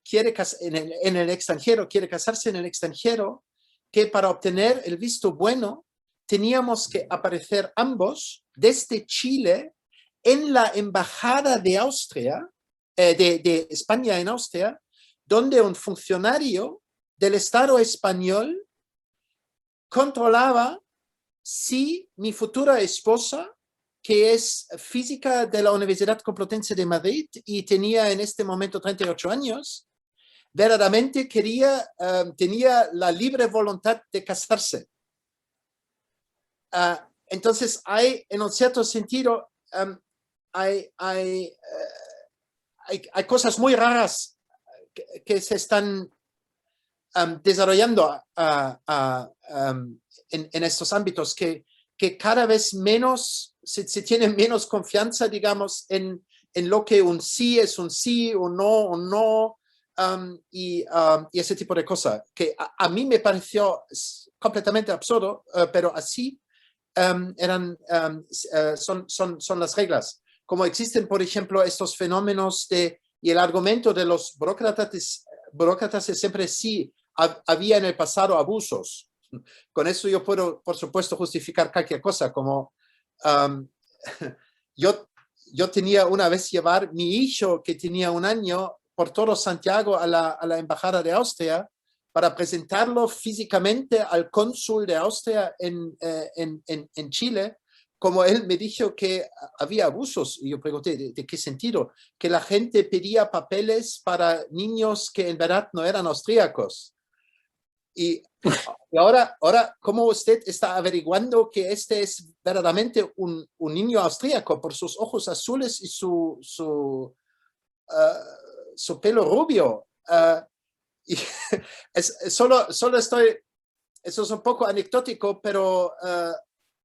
quiere en el extranjero, quiere casarse en el extranjero, que para obtener el visto bueno teníamos que aparecer ambos desde Chile en la embajada de Austria, de España en Austria, donde un funcionario del Estado español controlaba si mi futura esposa, que es física de la Universidad Complutense de Madrid y tenía en este momento 38 años, verdaderamente tenía la libre voluntad de casarse. Entonces hay, en un cierto sentido, hay cosas muy raras que se están desarrollando en estos ámbitos que cada vez menos se tiene menos confianza, digamos, en lo que un sí es un sí o no, y ese tipo de cosas, que a mí me pareció completamente absurdo, pero así son las reglas. Como existen, por ejemplo, estos fenómenos y el argumento de los burócratas es siempre sí, había en el pasado abusos. Con eso yo puedo, por supuesto, justificar cualquier cosa, como yo tenía una vez llevar mi hijo que tenía 1 año por todo Santiago a la embajada de Austria para presentarlo físicamente al cónsul de Austria en Chile, como él me dijo que había abusos, y yo pregunté, ¿de qué sentido? Que la gente pedía papeles para niños que en verdad no eran austríacos. Y ahora, ¿cómo usted está averiguando que este es verdaderamente un niño austríaco por sus ojos azules y su pelo rubio? Y solo estoy, eso es un poco anecdótico, pero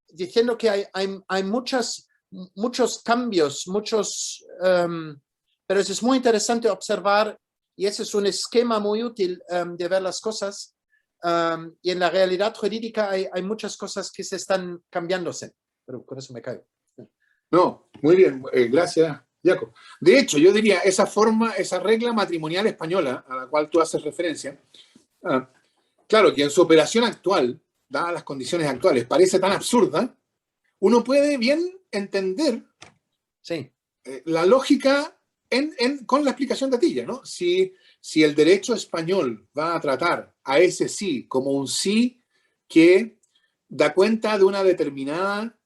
diciendo que hay muchos cambios, pero eso es muy interesante observar, y ese es un esquema muy útil de ver las cosas. Y en la realidad jurídica hay muchas cosas que se están cambiándose, pero con eso me caigo. No, muy bien, gracias, Jacob. De hecho, yo diría, esa regla matrimonial española a la cual tú haces referencia, claro que en su operación actual, dadas las condiciones actuales, parece tan absurda, uno puede bien entender Sí. la lógica con la explicación de Atilla, ¿no? Si el derecho español va a tratar a ese sí como un sí que da cuenta de una determinada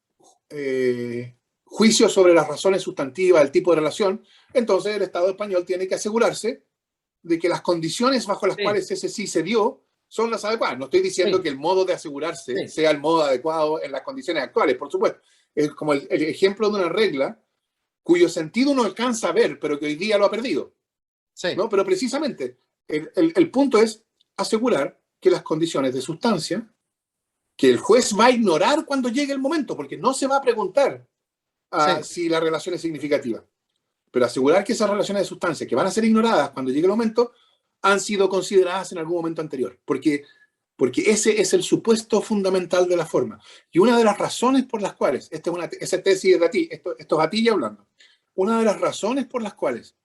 juicio sobre las razones sustantivas, el tipo de relación, entonces el Estado español tiene que asegurarse de que las condiciones bajo las cuales ese sí se dio son las adecuadas. No estoy diciendo que el modo de asegurarse sea el modo adecuado en las condiciones actuales, por supuesto. Es como el ejemplo de una regla cuyo sentido uno alcanza a ver, pero que hoy día lo ha perdido. ¿No? Pero precisamente el punto es asegurar que las condiciones de sustancia, que el juez va a ignorar cuando llegue el momento, porque no se va a preguntar si la relación es significativa, pero asegurar que esas relaciones de sustancia que van a ser ignoradas cuando llegue el momento han sido consideradas en algún momento anterior, porque ese es el supuesto fundamental de la forma. Y una de las razones por las cuales, esa tesis de ti, esto es Atilla hablando, una de las razones por las cuales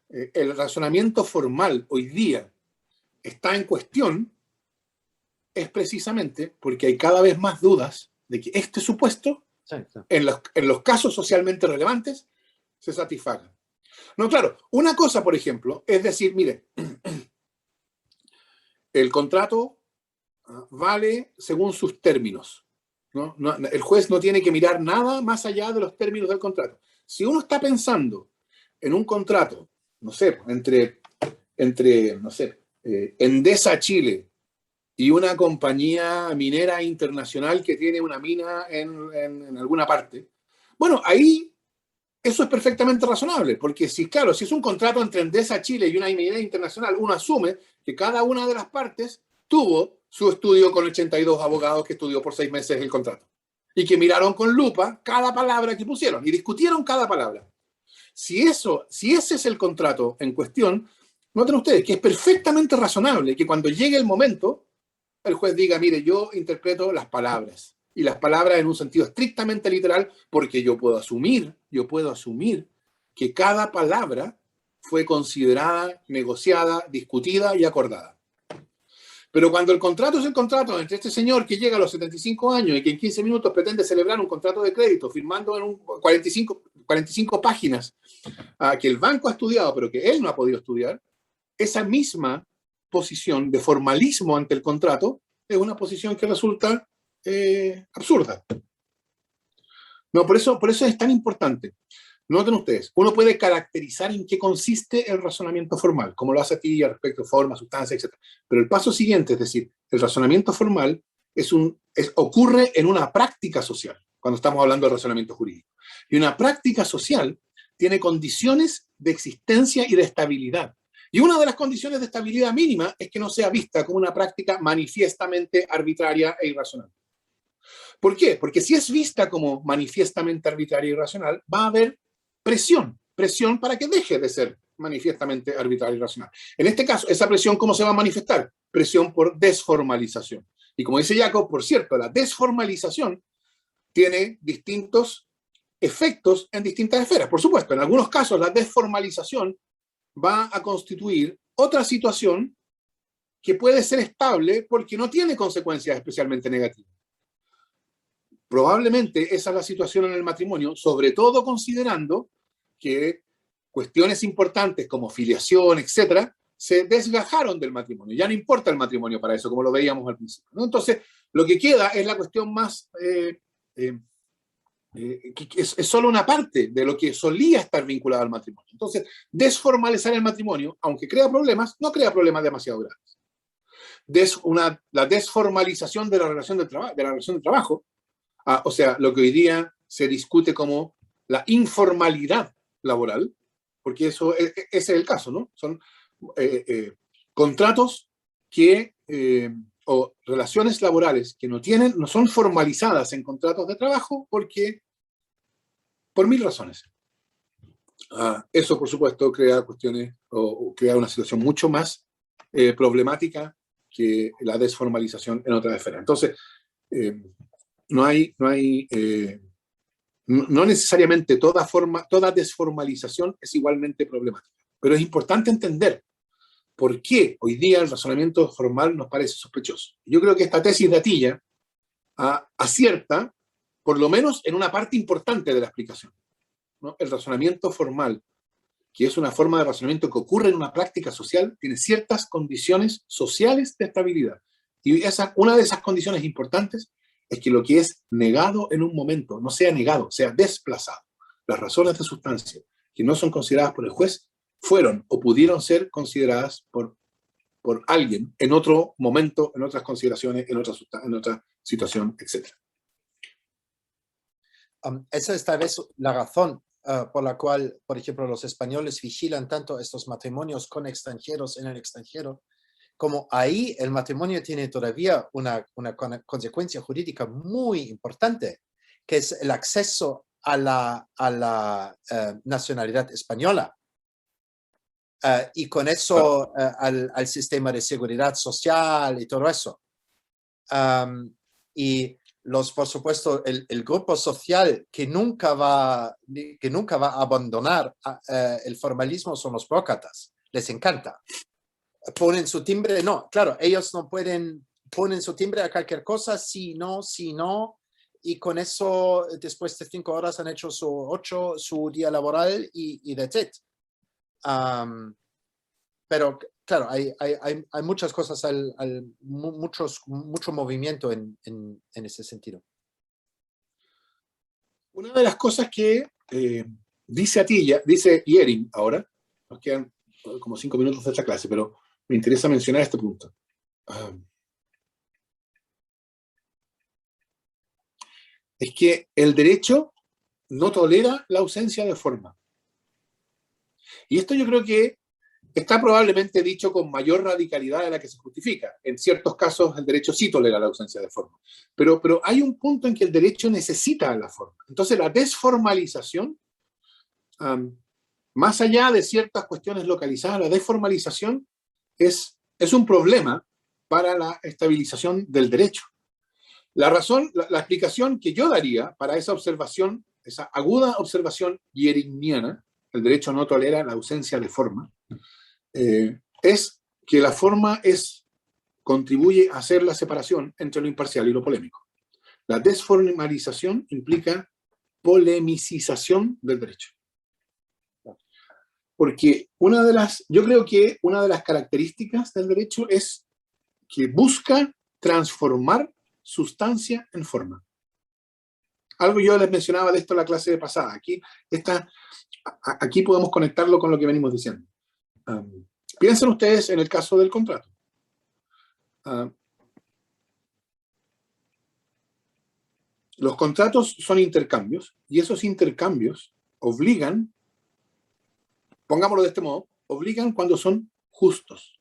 el razonamiento formal hoy día está en cuestión es precisamente porque hay cada vez más dudas de que este supuesto, en los casos socialmente relevantes, se satisfaga. No, claro, una cosa, por ejemplo, es decir, mire, el contrato vale según sus términos, ¿no? El juez no tiene que mirar nada más allá de los términos del contrato. Si uno está pensando en un contrato, no sé, entre no sé, Endesa Chile y una compañía minera internacional que tiene una mina en alguna parte, bueno, ahí eso es perfectamente razonable, porque si es un contrato entre Endesa Chile y una minera internacional, uno asume que cada una de las partes tuvo su estudio con 82 abogados que estudió por 6 meses el contrato y que miraron con lupa cada palabra que pusieron y discutieron cada palabra. Si ese es el contrato en cuestión, noten ustedes que es perfectamente razonable que cuando llegue el momento, el juez diga, mire, yo interpreto las palabras, y las palabras en un sentido estrictamente literal, porque yo puedo asumir que cada palabra fue considerada, negociada, discutida y acordada. Pero cuando el contrato es el contrato entre este señor que llega a los 75 años y que en 15 minutos pretende celebrar un contrato de crédito firmando en 45 páginas que el banco ha estudiado pero que él no ha podido estudiar, esa misma posición de formalismo ante el contrato es una posición que resulta absurda. No, por eso es tan importante. Noten ustedes, uno puede caracterizar en qué consiste el razonamiento formal, como lo hace aquí respecto a forma, sustancia, etc. Pero el paso siguiente, es decir, el razonamiento formal ocurre en una práctica social, cuando estamos hablando del razonamiento jurídico. Y una práctica social tiene condiciones de existencia y de estabilidad. Y una de las condiciones de estabilidad mínima es que no sea vista como una práctica manifiestamente arbitraria e irracional. ¿Por qué? Porque si es vista como manifiestamente arbitraria e irracional, va a haber presión para que deje de ser manifiestamente arbitraria e irracional. En este caso, ¿esa presión cómo se va a manifestar? Presión por desformalización. Y como dice Jacob, por cierto, la desformalización tiene distintos efectos en distintas esferas. Por supuesto, en algunos casos la desformalización va a constituir otra situación que puede ser estable porque no tiene consecuencias especialmente negativas. Probablemente esa es la situación en el matrimonio, sobre todo considerando que cuestiones importantes como filiación, etcétera, se desgajaron del matrimonio. Ya no importa el matrimonio para eso, como lo veíamos al principio, ¿no? Entonces, lo que queda es la cuestión más que es solo una parte de lo que solía estar vinculado al matrimonio. Entonces, desformalizar el matrimonio, aunque crea problemas, no crea problemas demasiado graves. La desformalización de la relación de trabajo, o sea, lo que hoy día se discute como la informalidad laboral, porque ese es el caso, ¿no? Son contratos o relaciones laborales que no son formalizadas en contratos de trabajo por 1000 razones. Eso, por supuesto, crea cuestiones o crea una situación mucho más problemática que la desformalización en otras esferas. Entonces, no necesariamente toda desformalización es igualmente problemática, pero es importante entender por qué hoy día el razonamiento formal nos parece sospechoso. Yo creo que esta tesis de Atilla acierta, por lo menos en una parte importante de la explicación, ¿no? El razonamiento formal, que es una forma de razonamiento que ocurre en una práctica social, tiene ciertas condiciones sociales de estabilidad. Y una de esas condiciones importantes es que lo que es negado en un momento no sea negado, sea desplazado. Las razones de sustancia que no son consideradas por el juez fueron o pudieron ser consideradas por alguien en otro momento, en otras consideraciones, en otra situación, etc. Esa es tal vez la razón por la cual, por ejemplo, los españoles vigilan tanto estos matrimonios con extranjeros en el extranjero, como ahí el matrimonio tiene todavía una consecuencia jurídica muy importante, que es el acceso a la nacionalidad española. Y con eso al sistema de seguridad social y todo eso. Y por supuesto, el grupo social que nunca va a abandonar el formalismo son los prócratas. Les encanta. Ponen su timbre, no, claro, ellos no pueden, ponen su timbre a cualquier cosa, si no, y con eso, después de 5 horas han hecho su día laboral y that's it. Pero claro, hay muchas cosas, mucho movimiento en ese sentido. Una de las cosas que dice Jhering ahora, nos quedan como 5 minutos de esta clase, pero me interesa mencionar este punto. Es que el derecho no tolera la ausencia de forma. Y esto yo creo que está probablemente dicho con mayor radicalidad de la que se justifica. En ciertos casos el derecho sí tolera la ausencia de forma. Pero hay un punto en que el derecho necesita la forma. Entonces la desformalización, más allá de ciertas cuestiones localizadas, la desformalización es un problema para la estabilización del derecho. La explicación que yo daría para esa observación, esa aguda observación jheringiana, el derecho no tolera la ausencia de forma, es que la forma contribuye a hacer la separación entre lo imparcial y lo polémico. La desformalización implica polemicización del derecho. Porque yo creo que una de las características del derecho es que busca transformar sustancia en forma. Algo yo les mencionaba de esto en la clase pasada. Aquí podemos conectarlo con lo que venimos diciendo. Piensen ustedes en el caso del contrato. Los contratos son intercambios y esos intercambios obligan, pongámoslo de este modo, obligan cuando son justos.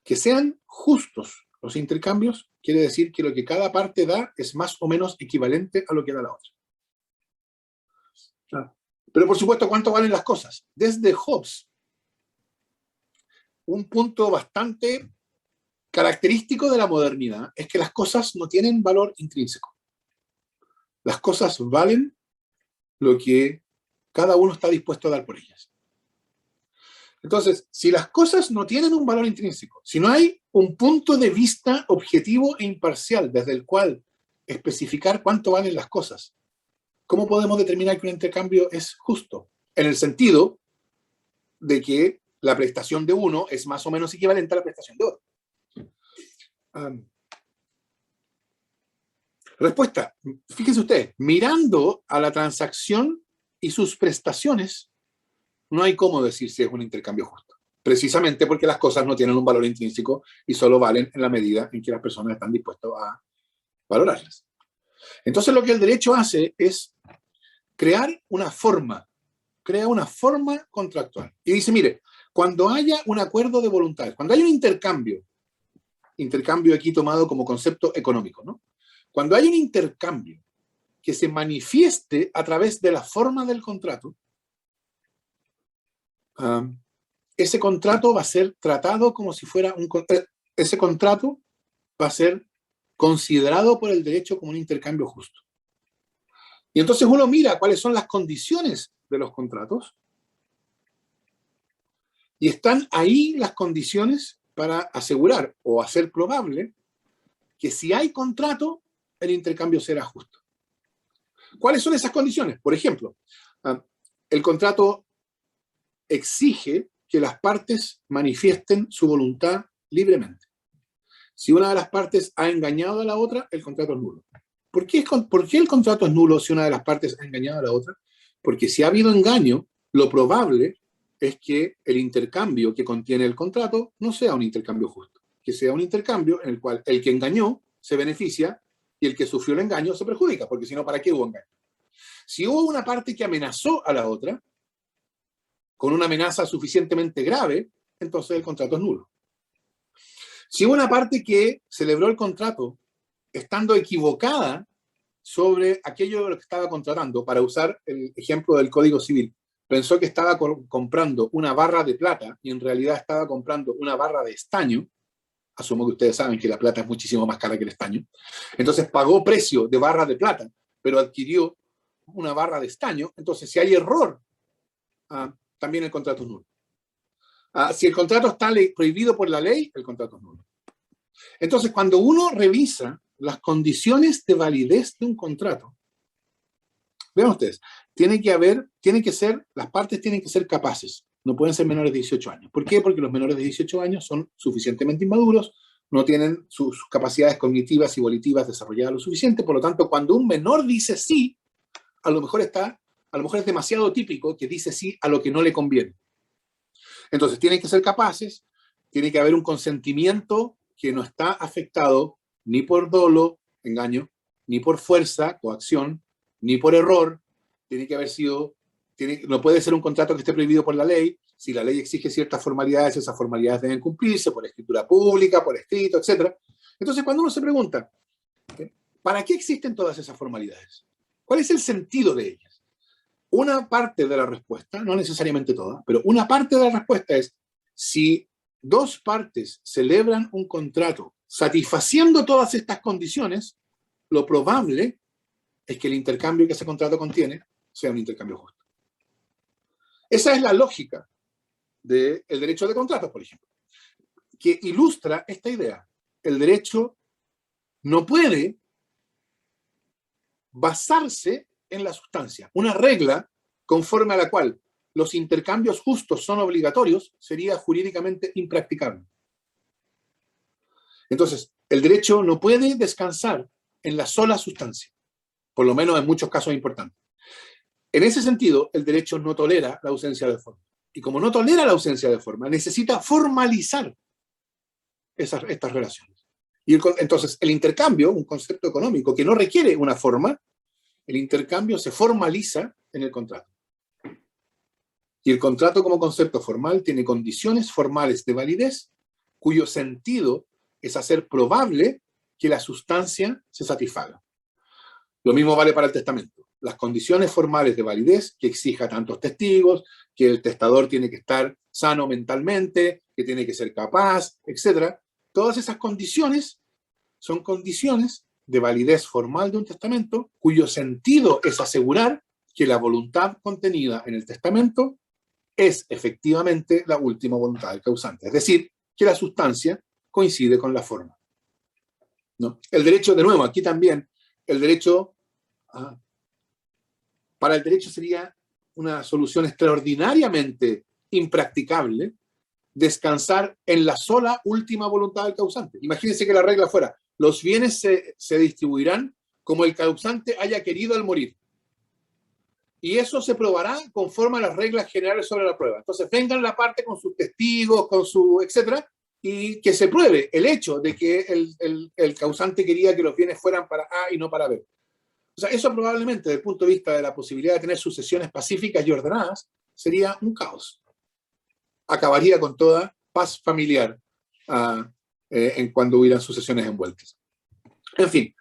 Que sean justos los intercambios quiere decir que lo que cada parte da es más o menos equivalente a lo que da la otra. Pero por supuesto, ¿cuánto valen las cosas? Desde Hobbes, un punto bastante característico de la modernidad es que las cosas no tienen valor intrínseco. Las cosas valen lo que cada uno está dispuesto a dar por ellas. Entonces, si las cosas no tienen un valor intrínseco, si no hay un punto de vista objetivo e imparcial desde el cual especificar cuánto valen las cosas, ¿cómo podemos determinar que un intercambio es justo? En el sentido de que la prestación de uno es más o menos equivalente a la prestación de otro. Respuesta, fíjense ustedes, mirando a la transacción y sus prestaciones, no hay cómo decir si es un intercambio justo. Precisamente porque las cosas no tienen un valor intrínseco y solo valen en la medida en que las personas están dispuestas a valorarlas. Entonces lo que el derecho hace es crear una forma, crea una forma contractual. Y dice, mire, cuando haya un acuerdo de voluntades, cuando haya un intercambio aquí tomado como concepto económico, ¿no? Cuando hay un intercambio que se manifieste a través de la forma del contrato, ese contrato va a ser tratado como si fuera ese contrato va a ser considerado por el derecho como un intercambio justo. Y entonces uno mira cuáles son las condiciones de los contratos y están ahí las condiciones para asegurar o hacer probable que si hay contrato, el intercambio será justo. ¿Cuáles son esas condiciones? Por ejemplo, el contrato exige que las partes manifiesten su voluntad libremente. Si una de las partes ha engañado a la otra, el contrato es nulo. ¿Por qué el contrato es nulo si una de las partes ha engañado a la otra? Porque si ha habido engaño, lo probable es que el intercambio que contiene el contrato no sea un intercambio justo, que sea un intercambio en el cual el que engañó se beneficia y el que sufrió el engaño se perjudica, porque si no, ¿para qué hubo engaño? Si hubo una parte que amenazó a la otra, con una amenaza suficientemente grave, entonces el contrato es nulo. Si hubo una parte que celebró el contrato estando equivocada sobre aquello de lo que estaba contratando, para usar el ejemplo del Código Civil, pensó que estaba comprando una barra de plata y en realidad estaba comprando una barra de estaño, asumo que ustedes saben que la plata es muchísimo más cara que el estaño, entonces pagó precio de barra de plata, pero adquirió una barra de estaño, entonces si hay error, también el contrato es nulo. Si el contrato está prohibido por la ley, el contrato es nulo. Entonces, cuando uno revisa las condiciones de validez de un contrato, vean ustedes, las partes tienen que ser capaces, no pueden ser menores de 18 años. ¿Por qué? Porque los menores de 18 años son suficientemente inmaduros, no tienen sus capacidades cognitivas y volitivas desarrolladas lo suficiente, por lo tanto, cuando un menor dice sí, a lo mejor es demasiado típico que dice sí a lo que no le conviene. Entonces, tienen que ser capaces, tiene que haber un consentimiento que no está afectado ni por dolo, engaño, ni por fuerza, coacción, ni por error. Tiene que haber sido, no puede ser un contrato que esté prohibido por la ley. Si la ley exige ciertas formalidades, esas formalidades deben cumplirse por escritura pública, por escrito, etc. Entonces, cuando uno se pregunta, ¿para qué existen todas esas formalidades? ¿Cuál es el sentido de ellas? Una parte de la respuesta, no necesariamente toda, pero una parte de la respuesta es, si dos partes celebran un contrato satisfaciendo todas estas condiciones, lo probable es que el intercambio que ese contrato contiene sea un intercambio justo. Esa es la lógica del derecho de contratos, por ejemplo, que ilustra esta idea. El derecho no puede basarse en la sustancia. Una regla conforme a la cual los intercambios justos son obligatorios sería jurídicamente impracticable. Entonces, el derecho no puede descansar en la sola sustancia, por lo menos en muchos casos importantes. En ese sentido, el derecho no tolera la ausencia de forma. Y como no tolera la ausencia de forma, necesita formalizar estas relaciones. Y entonces, el intercambio, un concepto económico que no requiere una forma, el intercambio se formaliza en el contrato. Y el contrato como concepto formal tiene condiciones formales de validez cuyo sentido es hacer probable que la sustancia se satisfaga. Lo mismo vale para el testamento. Las condiciones formales de validez que exija tantos testigos, que el testador tiene que estar sano mentalmente, que tiene que ser capaz, etc. Todas esas condiciones son condiciones de validez formal de un testamento cuyo sentido es asegurar que la voluntad contenida en el testamento es efectivamente la última voluntad del causante. Es decir, que la sustancia coincide con la forma. ¿No? El derecho, de nuevo, aquí también, el derecho, para el derecho sería una solución extraordinariamente impracticable descansar en la sola última voluntad del causante. Imagínense que la regla fuera, los bienes se distribuirán como el causante haya querido al morir. Y eso se probará conforme a las reglas generales sobre la prueba. Entonces, vengan la parte con sus testigos, con su etcétera, y que se pruebe el hecho de que el causante quería que los bienes fueran para A y no para B. O sea, eso probablemente, desde el punto de vista de la posibilidad de tener sucesiones pacíficas y ordenadas, sería un caos. Acabaría con toda paz familiar en cuando hubieran sucesiones envueltas. En fin,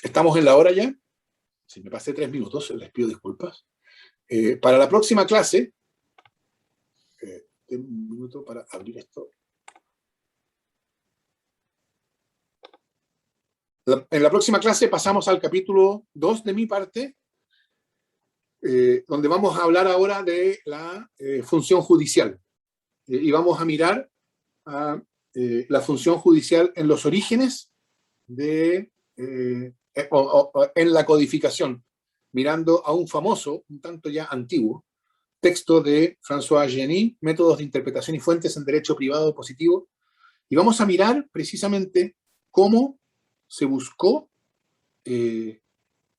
estamos en la hora ya. Si me pasé 3 minutos, les pido disculpas. Para la próxima clase, tengo un minuto para abrir esto. En la próxima clase pasamos al capítulo 2 de mi parte, donde vamos a hablar ahora de la función judicial. Y vamos a mirar a la función judicial en los orígenes en la codificación, mirando a un famoso, un tanto ya antiguo, texto de François Genis, Métodos de interpretación y fuentes en derecho privado positivo, y vamos a mirar precisamente cómo se buscó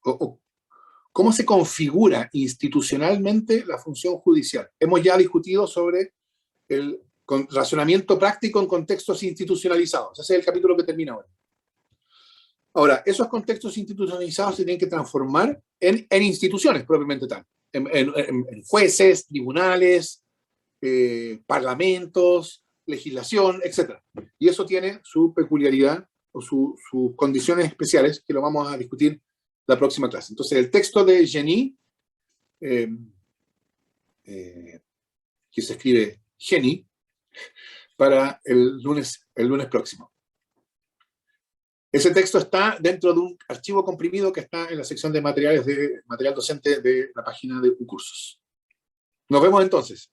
cómo se configura institucionalmente la función judicial. Hemos ya discutido sobre el razonamiento práctico en contextos institucionalizados. Ese es el capítulo que termina ahora. Ahora, esos contextos institucionalizados se tienen que transformar en instituciones propiamente tal, en jueces, tribunales, parlamentos, legislación, etc. Y eso tiene su peculiaridad o sus condiciones especiales que lo vamos a discutir la próxima clase. Entonces, el texto de Genis, que se escribe Genis, para el lunes próximo. Ese texto está dentro de un archivo comprimido que está en la sección de material docente de la página de UCursos. Nos vemos entonces.